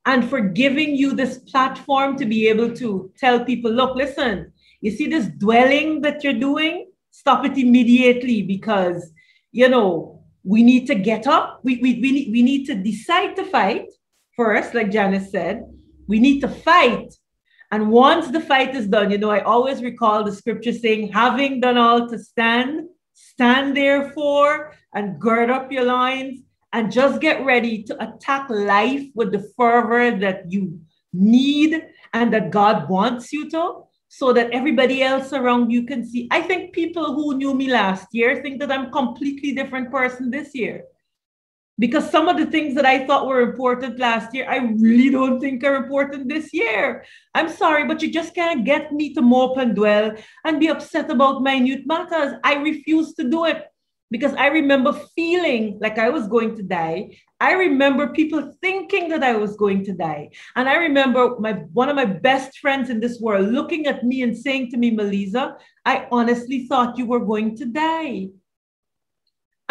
Speaker 11: and for giving you this platform to be able to tell people, look, listen, you see this dwelling that you're doing? Stop it immediately, because, we need to get up. We need to decide to fight first, like Janice said. We need to fight. And once the fight is done, I always recall the scripture saying, having done all to stand, stand therefore and gird up your loins and just get ready to attack life with the fervor that you need and that God wants you to, so that everybody else around you can see. I think people who knew me last year think that I'm a completely different person this year. Because some of the things that I thought were important last year, I really don't think are important this year. I'm sorry, but you just can't get me to mope and dwell and be upset about minute matters. I refuse to do it because I remember feeling like I was going to die. I remember people thinking that I was going to die. And I remember one of my best friends in this world looking at me and saying to me, Maliza, I honestly thought you were going to die.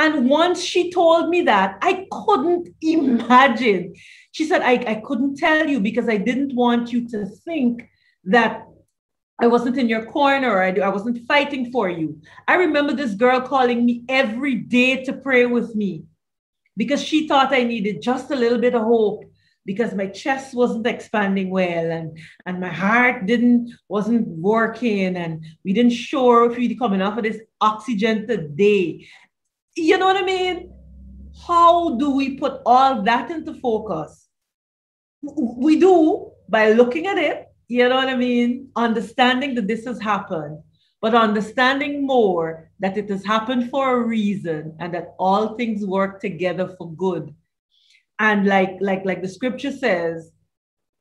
Speaker 11: And once she told me that, I couldn't imagine. She said, I couldn't tell you because I didn't want you to think that I wasn't in your corner, or I wasn't fighting for you. I remember this girl calling me every day to pray with me because she thought I needed just a little bit of hope, because my chest wasn't expanding well and my heart wasn't working, and we didn't sure if we'd coming off of this oxygen today. You know what I mean? How do we put all that into focus? We do by looking at it, you know what I mean? Understanding that this has happened, but understanding more that it has happened for a reason and that all things work together for good. And like the scripture says,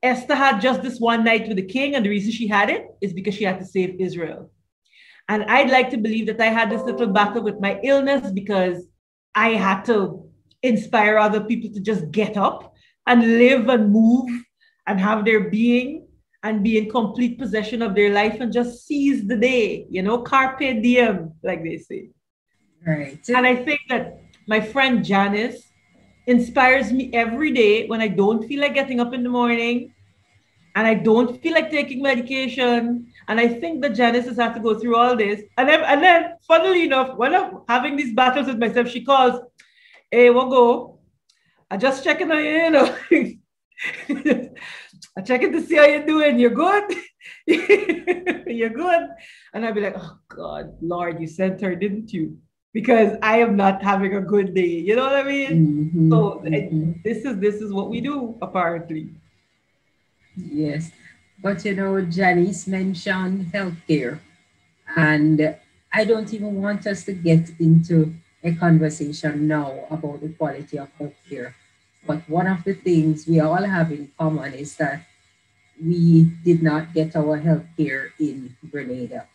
Speaker 11: Esther had just this one night with the king, and the reason she had it is because she had to save Israel. And I'd like to believe that I had this little battle with my illness because I had to inspire other people to just get up and live and move and have their being and be in complete possession of their life and just seize the day, carpe diem, like they say.
Speaker 8: Right.
Speaker 11: And I think that my friend Janice inspires me every day when I don't feel like getting up in the morning and I don't feel like taking medication. And I think that Janice has had to go through all this. And then, funnily enough, when I'm having these battles with myself, she calls, hey, we'll go. I just checking on you, I'm checking to see how you're doing. You're good? You're good? And I'd be like, oh, God, Lord, you sent her, didn't you? Because I am not having a good day. You know what I mean? Mm-hmm. So this is what we do, apparently.
Speaker 8: Yes. But Janice mentioned healthcare, and I don't even want us to get into a conversation now about the quality of healthcare. But one of the things we all have in common is that we did not get our healthcare in Grenada.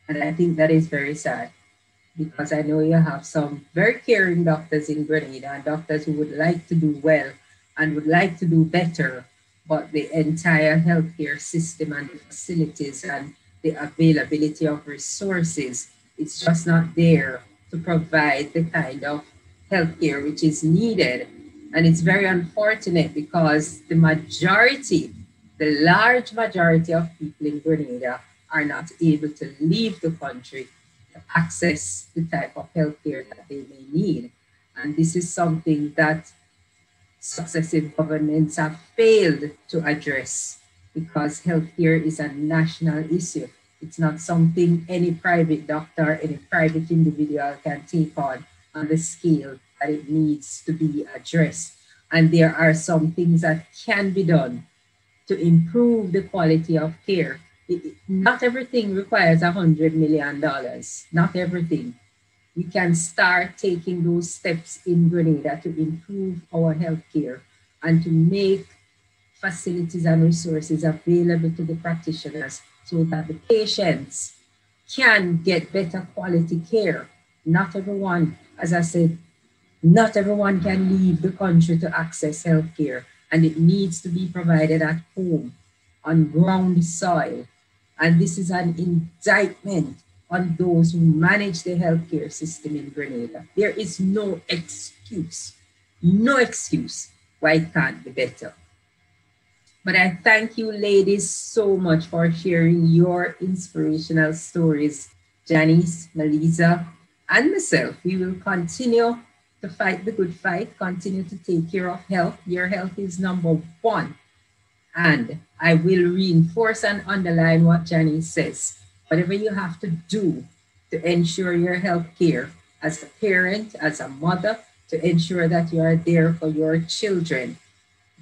Speaker 8: And I think that is very sad, because I know you have some very caring doctors in Grenada, and doctors who would like to do well and would like to do better, but the entire healthcare system and the facilities and the availability of resources, it's just not there to provide the kind of healthcare which is needed. And it's very unfortunate because the large majority of people in Grenada are not able to leave the country to access the type of healthcare that they may need. And this is something that successive governments have failed to address because healthcare is a national issue. It's not something any private doctor, any private individual can take on the scale that it needs to be addressed. And there are some things that can be done to improve the quality of care. Not everything requires $100 million, not everything. We can start taking those steps in Grenada to improve our healthcare and to make facilities and resources available to the practitioners so that the patients can get better quality care. Not everyone, as I said, not everyone can leave the country to access healthcare, and it needs to be provided at home on ground soil. And this is an indictment on those who manage the healthcare system in Grenada. There is no excuse why it can't be better. But I thank you ladies so much for sharing your inspirational stories. Janice, Maliza, and myself, we will continue to fight the good fight, continue to take care of health. Your health is number one. And I will reinforce and underline what Janice says. Whatever you have to do to ensure your health care as a parent, as a mother, to ensure that you are there for your children.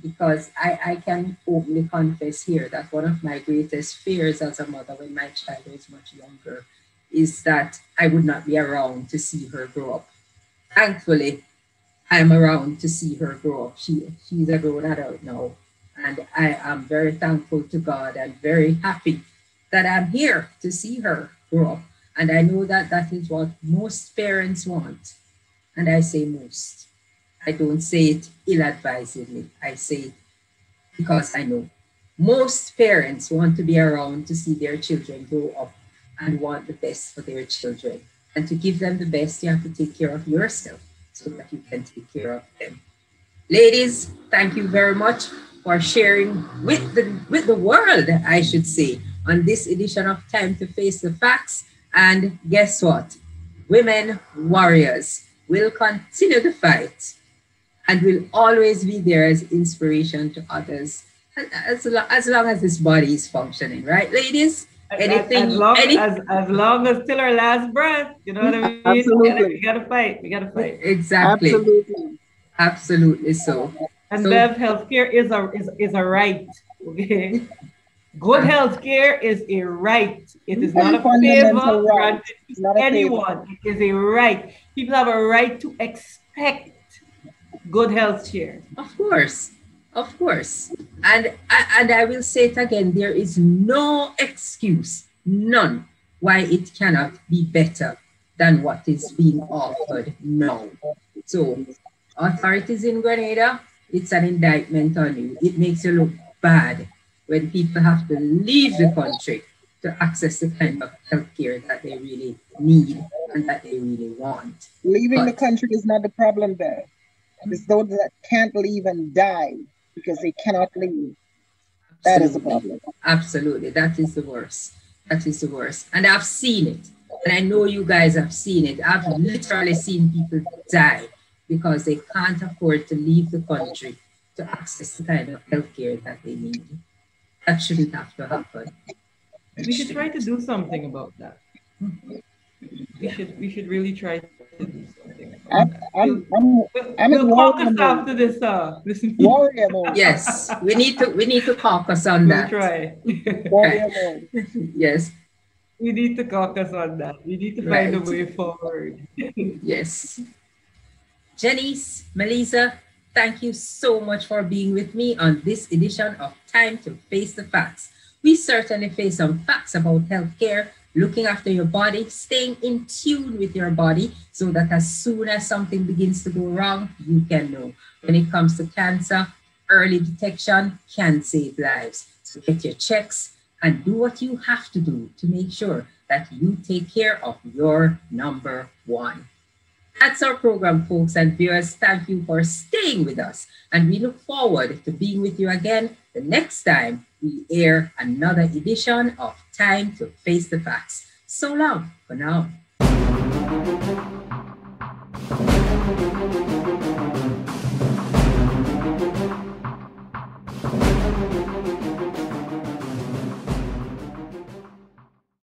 Speaker 8: Because I can openly confess here that one of my greatest fears as a mother when my child was much younger is that I would not be around to see her grow up. Thankfully, I'm around to see her grow up. She's a grown adult now. And I am very thankful to God and very happy that I'm here to see her grow up. And I know that that is what most parents want. And I say most. I don't say it ill-advisedly. I say it because I know. Most parents want to be around to see their children grow up and want the best for their children. And to give them the best, you have to take care of yourself so that you can take care of them. Ladies, thank you very much for sharing with the world, I should say, on this edition of Time to Face the Facts. And guess what? Women warriors will continue the fight and will always be there as inspiration to others as long as this body is functioning, right, ladies? Anything,
Speaker 11: as long as till our last breath, you know what I mean?
Speaker 10: Absolutely.
Speaker 11: We gotta fight.
Speaker 8: Exactly. Absolutely so.
Speaker 11: And Bev, healthcare is a right. Okay. Good healthcare is a right. It is not a favor granted to anyone. It is a right. People have a right to expect good healthcare.
Speaker 8: Of course. And I will say it again, there is no excuse, none, why it cannot be better than what is being offered now. So authorities in Grenada, it's an indictment on you. It makes you look bad when people have to leave the country to access the kind of healthcare that they really need and that they really want.
Speaker 15: Leaving the country is not the problem there. It's those that can't leave and die because they cannot leave. That is the problem.
Speaker 8: Absolutely. That is the worst. And I've seen it. And I know you guys have seen it. I've literally seen people die because they can't afford to leave the country to access the kind of healthcare that they need. That shouldn't have to happen.
Speaker 11: We should try to do something about that. We should really try to do something.
Speaker 15: We'll
Speaker 11: caucus after this.
Speaker 15: Warrior mode.
Speaker 8: Yes, we need to caucus on that.
Speaker 11: We'll try.
Speaker 15: Warrior mode.
Speaker 8: Yes.
Speaker 11: We need to caucus on that. We need to find a way forward.
Speaker 8: Yes. Janice, Maliza, thank you so much for being with me on this edition of Time to Face the Facts. We certainly face some facts about healthcare, looking after your body, staying in tune with your body so that as soon as something begins to go wrong, you can know. When it comes to cancer, Early detection can save lives. So get your checks and do what you have to do to make sure that you take care of your number one. That's our program, folks and viewers. Thank you for staying with us. And we look forward to being with you again the next time we air another edition of Time to Face the Facts. So long for now.